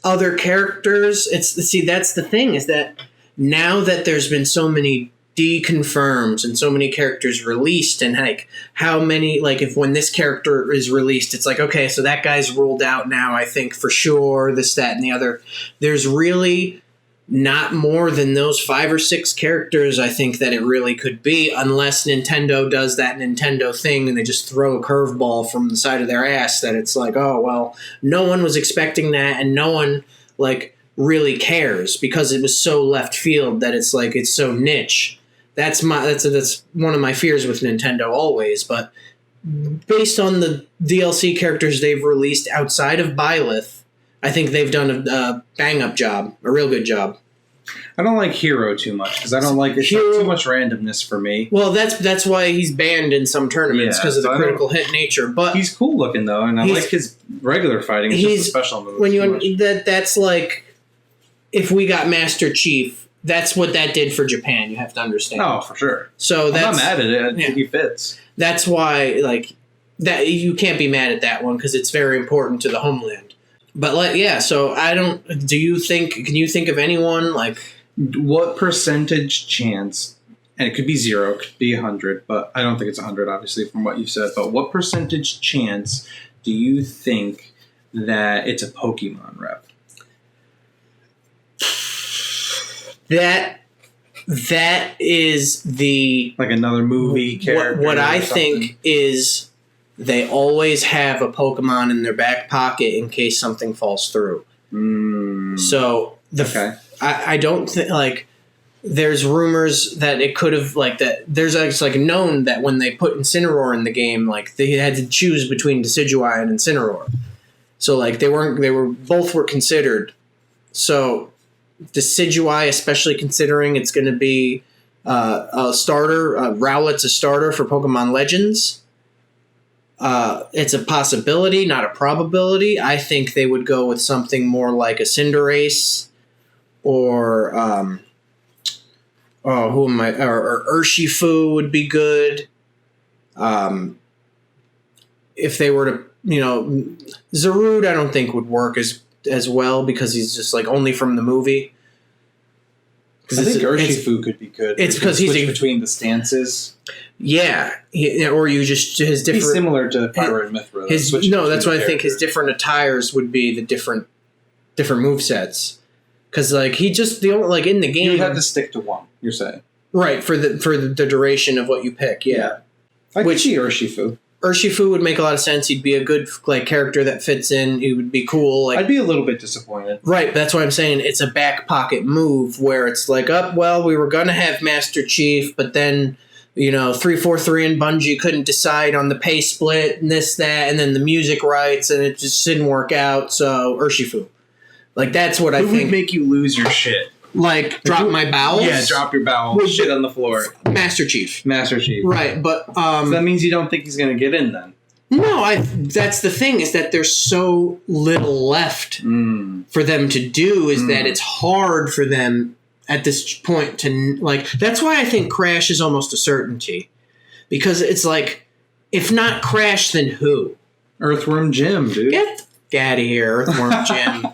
Other characters. That's the thing is that now that there's been so many deconfirms and so many characters released, and like how many, like if when this character is released, it's like, okay, so that guy's ruled out now, I think for sure, this, that, and the other. There's really not more than those 5 or 6 characters, I think, that it really could be, unless Nintendo does that Nintendo thing and they just throw a curveball from the side of their ass that it's like, oh, well, no one was expecting that and no one, like, really cares because it was so left field that it's like, it's so niche. That's one of my fears with Nintendo always, but based on the DLC characters they've released outside of Byleth, I think they've done a bang-up job, a real good job. I don't like Hero too much because I don't like it's too much randomness for me. Well, that's why he's banned in some tournaments because of the critical hit nature. But he's cool looking though, and I like his regular fighting. It's just a special move. That's like if we got Master Chief. That's what that did for Japan. You have to understand. Oh, for sure. So I'm not mad at it. I think he fits. That's why, like, that you can't be mad at that one because it's very important to the homeland. But so I don't. Do you think? Can you think of anyone like? What percentage chance? And it could be 0, it could be 100, but I don't think it's 100, obviously, from what you said. But what percentage chance do you think that it's a Pokemon rep? That is the like another movie character. What I think is they always have a Pokemon in their back pocket in case something falls through. So I don't think like there's rumors that it could have like that. There's like known that when they put Incineroar in the game, like they had to choose between Decidueye and Incineroar. So like both were considered. So Decidueye, especially considering it's going to be a starter, Rowlet's a starter for Pokemon Legends. It's a possibility, not a probability. I think they would go with something more like a Cinderace or or Urshifu would be good. If they were to, Zarude, I don't think would work as well because he's just like only from the movie. I think Urshifu could be good. It's because he's between the stances. Yeah, or you just his different. He's similar to Pyra and Mithra. That's why I think his different attires would be the different movesets. Because like he just in the game you have to stick to one. You're saying right for the duration of what you pick. Yeah. I could see Urshifu. Urshifu would make a lot of sense. He'd be a good like character that fits in. He would be cool. Like, I'd be a little bit disappointed. Right, that's why I'm saying it's a back pocket move where it's like, we were gonna have Master Chief, but then 343 and Bungie couldn't decide on the pay split and this, that, and then the music rights, and it just didn't work out. So Urshifu, like that's what I think would make you lose your shit. Like drop my bowels. Yeah, drop your bowels. Shit on the floor. Master Chief. Right, but so that means you don't think he's going to get in then? No, that's the thing is that there's so little left for them to do. Is that it's hard for them at this point to like. That's why I think Crash is almost a certainty, because it's like, if not Crash, then who? Earthworm Jim, dude. Get out of here, Earthworm Jim.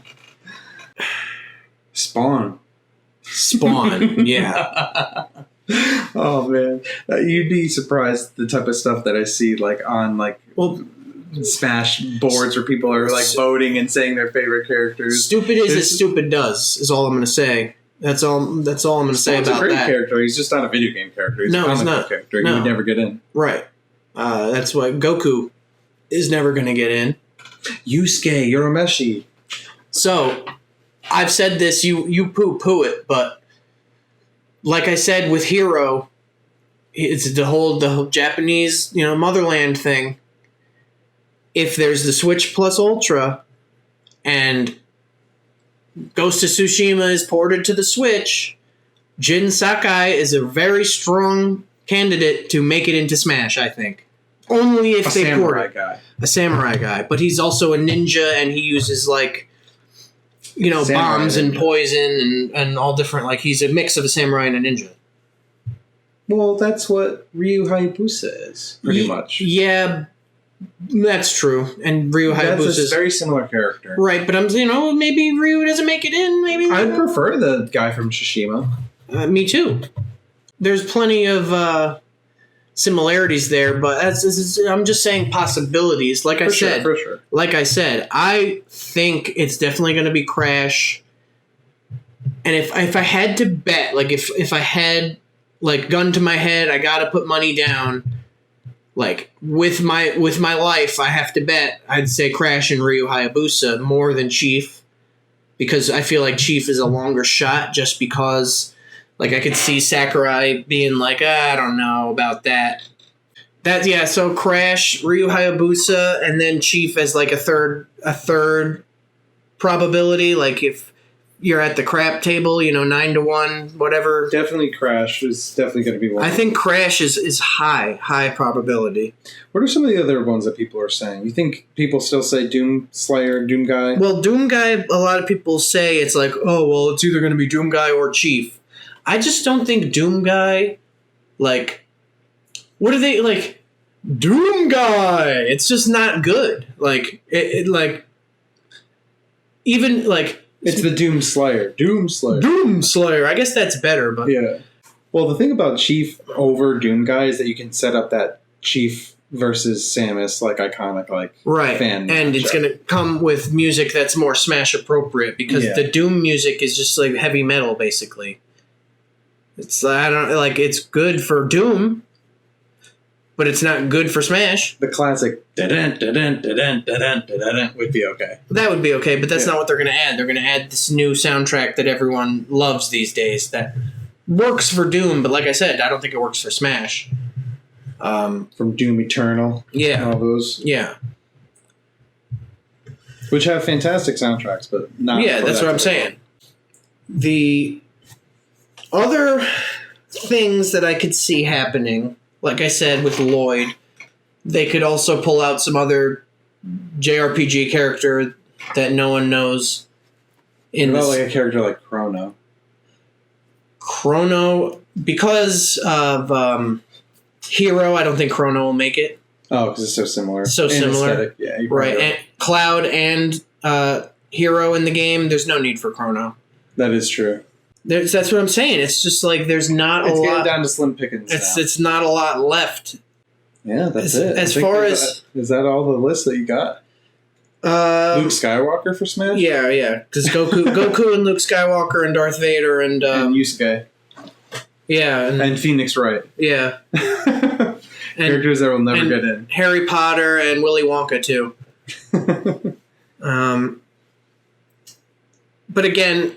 Spawn, yeah. Oh man, you'd be surprised the type of stuff that I see like on Smash boards where people are like voting and saying their favorite characters. Stupid is as stupid does is all I'm going to say. That's all I'm going to say about that. He's a great character. He's just not a video game character. He's a comic book character. No. He would never get in. Right. That's why Goku is never going to get in. Yusuke Urameshi. So I've said this, you poo-poo it, but like I said with Hero, it's the whole Japanese, motherland thing. If there's the Switch Plus Ultra and Ghost of Tsushima is ported to the Switch, Jin Sakai is a very strong candidate to make it into Smash, I think. Only if they port it. A samurai guy. But he's also a ninja and he uses bombs and poison and all different. Like he's a mix of a samurai and a ninja. Well, that's what Ryu Hayabusa is, pretty much. Yeah, that's true. And Ryu Hayabusa is a very similar character, right? But maybe Ryu doesn't make it in. Maybe I'd prefer the guy from Tsushima. Me too. There's plenty of similarities there, but I'm just saying possibilities. Like I said, for sure. Like I said, I think it's definitely going to be Crash. And if I had to bet, like if I had like gun to my head, I got to put money down. Like with my life, I have to bet. I'd say Crash and Ryu Hayabusa more than Chief, because I feel like Chief is a longer shot. Just because. Like, I could see Sakurai being like, I don't know about that. So Crash, Ryu Hayabusa, and then Chief as like a third probability. Like, if you're at the crap table, 9-1, whatever. Definitely Crash is definitely going to be one. I think Crash is high probability. What are some of the other ones that people are saying? You think people still say Doom Slayer, Doom Guy? Well, Doom Guy, a lot of people say it's like, oh, well, it's either going to be Doom Guy or Chief. I just don't think Doom Guy, like, what are they, like, Doom Guy, it's just not good. Like, even, like... It's the Doom Slayer. Doom Slayer. I guess that's better, but... Yeah. Well, the thing about Chief over Doom Guy is that you can set up that Chief versus Samus, like, iconic, like, right. fan and matchup. It's going to come with music that's more Smash appropriate, because the Doom music is just, like, heavy metal, basically. It's it's good for Doom, but it's not good for Smash. The classic da-dun, da-dun, da-dun, da-dun, da-dun would be okay. That would be okay, but that's not what they're going to add. They're going to add this new soundtrack that everyone loves these days that works for Doom, but like I said, I don't think it works for Smash. From Doom Eternal. Yeah. All those. Yeah. Which have fantastic soundtracks, but not. Yeah, that's what I'm saying. The other things that I could see happening, like I said with Lloyd, they could also pull out some other JRPG character that no one knows. What about like a character like Chrono, because of Hero, I don't think Chrono will make it. Oh, because it's so similar. So similar. Aesthetic. Yeah, right. And Cloud and Hero in the game, there's no need for Chrono. That is true. That's what I'm saying. It's just like there's not a lot. It's getting down to slim pickings now. It's not a lot left. Yeah, that's it. As far as... Is that all the list that you got? Luke Skywalker for Smash? Yeah. Because Goku and Luke Skywalker and Darth Vader and Yusuke. Yeah. And Phoenix Wright. Yeah. Characters that will never get in. Harry Potter and Willy Wonka, too. But again,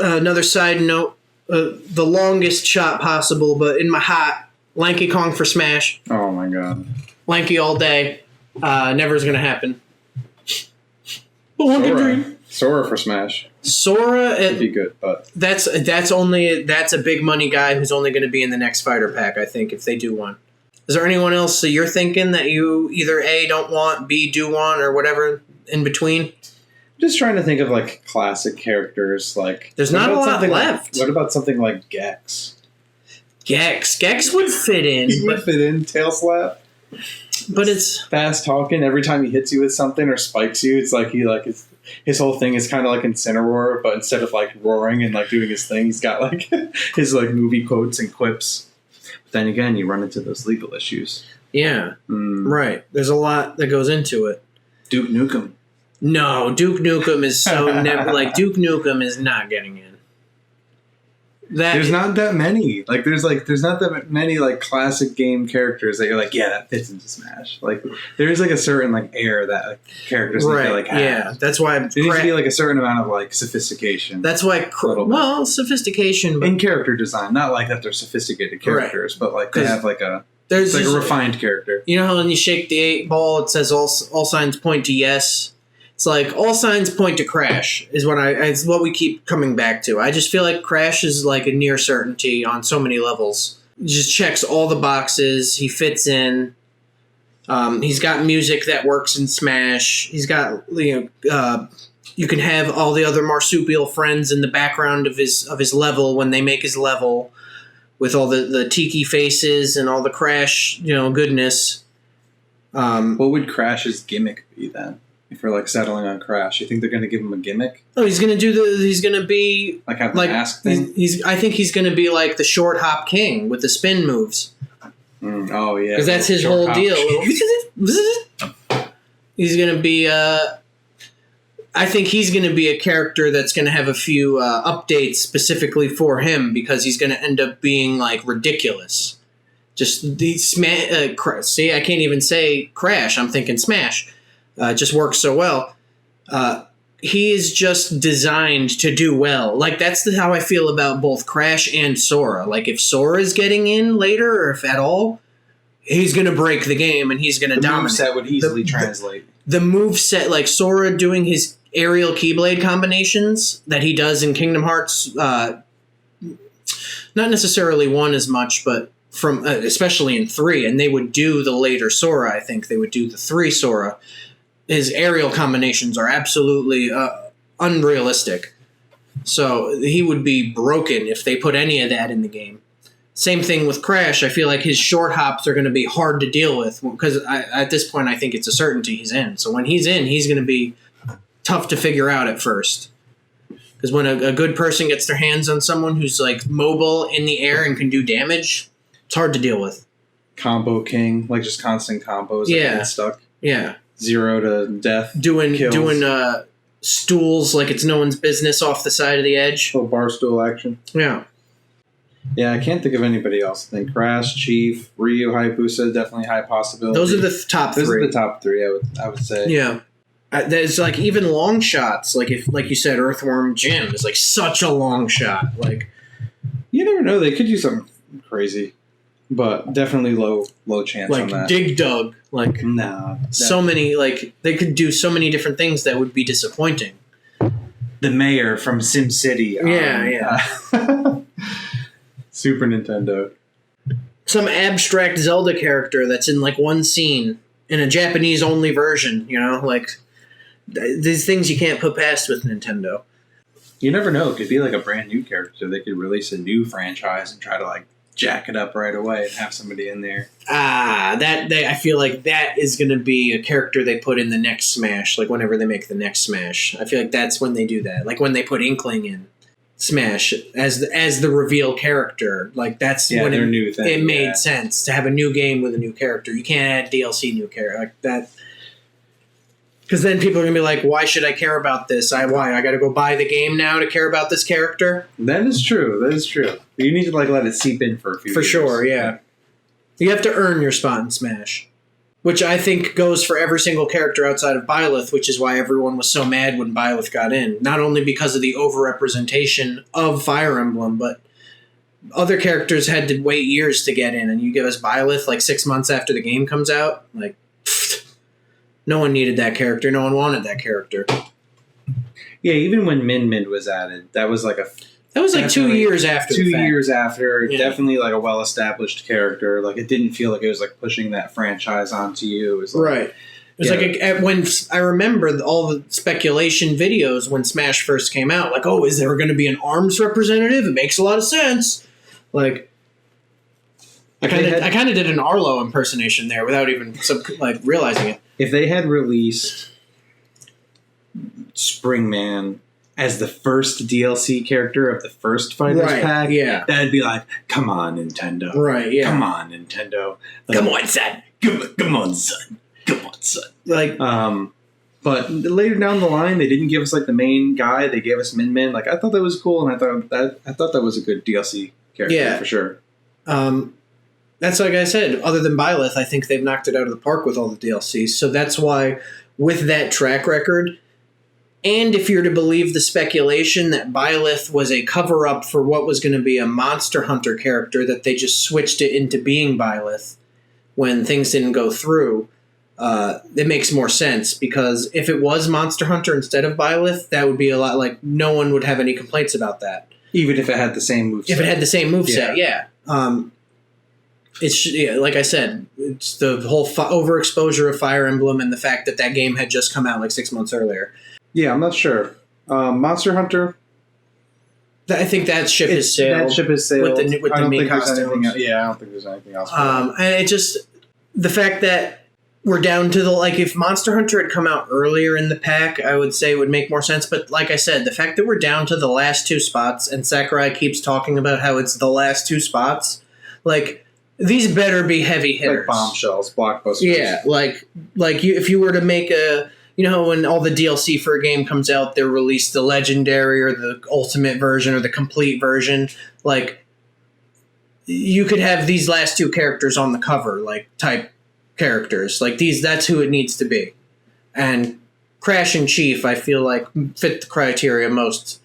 another side note, the longest shot possible, but in my heart, Lanky Kong for Smash. Oh my god. Lanky all day. Never is going to happen. Sora for Smash. Sora would be good, but that's a big money guy who's only going to be in the next fighter pack, I think, if they do one. Is there anyone else that you're thinking that you either A, don't want, B, do want, or whatever in between? Just trying to think of like classic characters. Like there's not a lot left. What about something like Gex? Gex would fit in. He would fit in. Tail slap. But it's fast talking. Every time he hits you with something or spikes you, it's like his whole thing is kind of like Incineroar, but instead of like roaring and like doing his thing, he's got like his like movie quotes and quips. But then again, you run into those legal issues. Yeah, right. There's a lot that goes into it. Duke Nukem. No, Duke Nukem is so never like Duke Nukem is not getting in. There's not that many. Like there's not that many like classic game characters that you're like, yeah, that fits into Smash. Like there is like a certain like air that like, characters need to like have. Yeah, that's why there needs to be like a certain amount of like sophistication. That's why sophistication in character design, not like that they're sophisticated characters, but like they have like there's like a refined character. You know how when you shake the 8-ball, it says all signs point to yes. It's like all signs point to Crash is what we keep coming back to. I just feel like Crash is like a near certainty on so many levels. He just checks all the boxes. He fits in. He's got music that works in Smash. He's got you can have all the other marsupial friends in the background of his level when they make his level with all the tiki faces and all the Crash goodness. What would Crash's gimmick be then? If we're like settling on Crash, you think they're going to give him a gimmick? Oh, he's going to be like have the mask thing. I think he's going to be like the short hop king with the spin moves. Oh yeah, because that's his whole deal. He's going to be. I think he's going to be a character that's going to have a few updates specifically for him because he's going to end up being like ridiculous. Just the see, I can't even say Crash. I'm thinking Smash. Just works so well. He is just designed to do well. Like that's how I feel about both Crash and Sora. Like if Sora is getting in later, or if at all, he's going to break the game and he's going to dominate. The moveset would easily translate. The moveset, like Sora doing his aerial Keyblade combinations that he does in Kingdom Hearts, not necessarily 1 as much, but from especially in 3, and they would do the later Sora. I think they would do the 3 Sora. His aerial combinations are absolutely unrealistic. So he would be broken if they put any of that in the game. Same thing with Crash. I feel like his short hops are going to be hard to deal with because at this point I think it's a certainty he's in. So when he's in, he's going to be tough to figure out at first. Because when a good person gets their hands on someone who's like mobile in the air and can do damage, it's hard to deal with. Combo king, like just constant combos. Yeah. That stuck. Yeah. 0 to death. Doing stools like it's no one's business off the side of the edge. Little bar stool action. Yeah. Yeah, I can't think of anybody else. I think Crash, Chief, Ryu, Hayabusa, definitely high possibility. Those are the top Those three. are the top three, I would say. Yeah. There's like even long shots, like if like you said, Earthworm Jim is like such a long shot. Like you never know, they could do something crazy. But definitely low chance on that. Like Dig Dug. Like no. So many like they could do so many different things that would be disappointing. The mayor from SimCity. Yeah. Super Nintendo. Some abstract Zelda character that's in like one scene in a Japanese only version, you know, like these things you can't put past with Nintendo. You never know. It could be like a brand new character. They could release a new franchise and try to like jack it up right away and have somebody in there. I feel like that is going to be a character they put in the next Smash, like whenever they make the next Smash. I feel like that's when they do that. Like when they put Inkling in Smash as the reveal character, like that's when their new thing. It made sense to have a new game with a new character. You can't add DLC new character like that. Because then people are going to be like, why should I care about this? I got to go buy the game now to care about this character? That is true. You need to like let it seep in for a few years. For sure, yeah. You have to earn your spot in Smash. Which I think goes for every single character outside of Byleth, which is why everyone was so mad when Byleth got in. Not only because of the overrepresentation of Fire Emblem, but other characters had to wait years to get in. And you give us Byleth like 6 months after the game comes out? Like, no one needed that character. No one wanted that character. Yeah, even when Min Min was added, that was like 2 years after. 2 years after, yeah. Definitely like a well-established character. Like it didn't feel like it was like pushing that franchise onto you. It was like, right. It was when I remember all the speculation videos when Smash first came out. Like, oh, is there going to be an ARMS representative? It makes a lot of sense. Like, I kind of did an Arlo impersonation there without even realizing it. If they had released Springman as the first DLC character of the first Fighters pack, that'd be like, come on, Nintendo. Right, yeah. Come on, Nintendo. Like, come on, son. Come on, son. Come on, son. Like, but later down the line, they didn't give us like the main guy. They gave us Min Min. Like I thought that was cool, and I thought that was a good DLC character for sure. That's like I said. Other than Byleth, I think they've knocked it out of the park with all the DLCs. So that's why, with that track record, and if you're to believe the speculation that Byleth was a cover-up for what was going to be a Monster Hunter character, that they just switched it into being Byleth when things didn't go through, it makes more sense. Because if it was Monster Hunter instead of Byleth, that would be a lot like no one would have any complaints about that. Even if it had the same moveset. If it had the same moveset, yeah. It's like I said, it's the whole overexposure of Fire Emblem and the fact that game had just come out like 6 months earlier. Yeah, I'm not sure. Monster Hunter. I think that ship has sailed. That ship has sailed. With the main costumes. Yeah, I don't think there's anything else. And it just the fact that we're down to if Monster Hunter had come out earlier in the pack, I would say it would make more sense. But like I said, the fact that we're down to the last 2 spots and Sakurai keeps talking about how it's the last 2 spots, like. These better be heavy hitters. Like bombshells, blockbusters. Yeah, if you were to make a, when all the DLC for a game comes out, they're released the legendary or the ultimate version or the complete version. Like, you could have these last 2 characters on the cover, like type characters. Like that's who it needs to be. And Crash and Chief, I feel like fit the criteria most.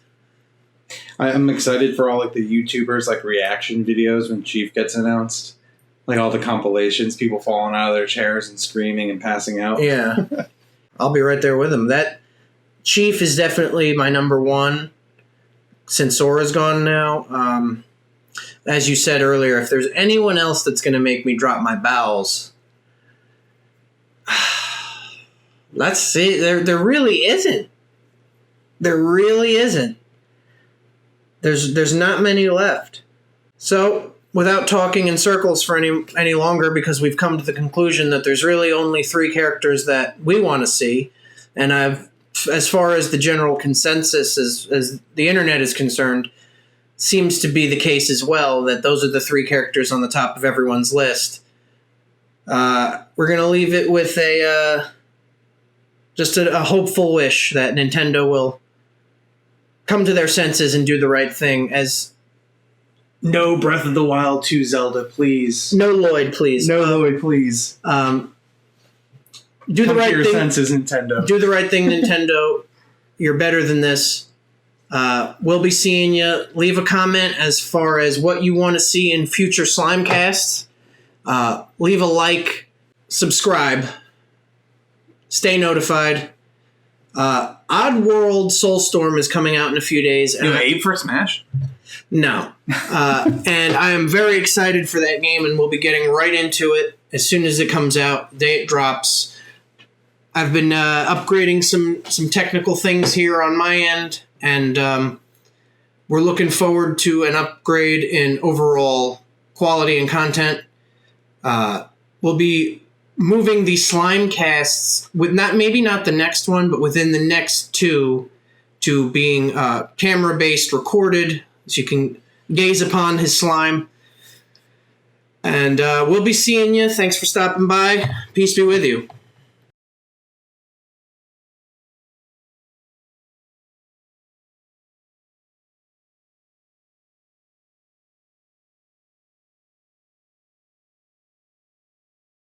I'm excited for all like the YouTubers like reaction videos when Chief gets announced. Like all the compilations, people falling out of their chairs and screaming and passing out. Yeah. I'll be right there with him. That Chief is definitely my number 1 since Sora's gone now. As you said earlier, if there's anyone else that's going to make me drop my bowels, let's see. There really isn't. There really isn't. There's not many left. So, without talking in circles for any longer, because we've come to the conclusion that there's really only 3 characters that we want to see, and as far as the general consensus as the internet is concerned, seems to be the case as well, that those are the 3 characters on the top of everyone's list. We're going to leave it with just a hopeful wish that Nintendo will come to their senses and do the right thing, as No Breath of the Wild 2 Zelda, please. No Lloyd, please. No Lloyd, please. Do Come the to right your thing. senses, Nintendo. Do the right thing, Nintendo. You're better than this. We'll be seeing you. Leave a comment as far as what you want to see in future Slimecasts. Leave a like. Subscribe. Stay notified. Oddworld Soulstorm is coming out in a few days. You aim for Smash? No. And I am very excited for that game, and we'll be getting right into it as soon as it comes out. The day it drops. I've been upgrading some technical things here on my end, and we're looking forward to an upgrade in overall quality and content. We'll be moving the Slimecasts with maybe not the next one, but within the next two to being camera-based recorded, so you can gaze upon his slime. And we'll be seeing you. Thanks for stopping by. Peace be with you.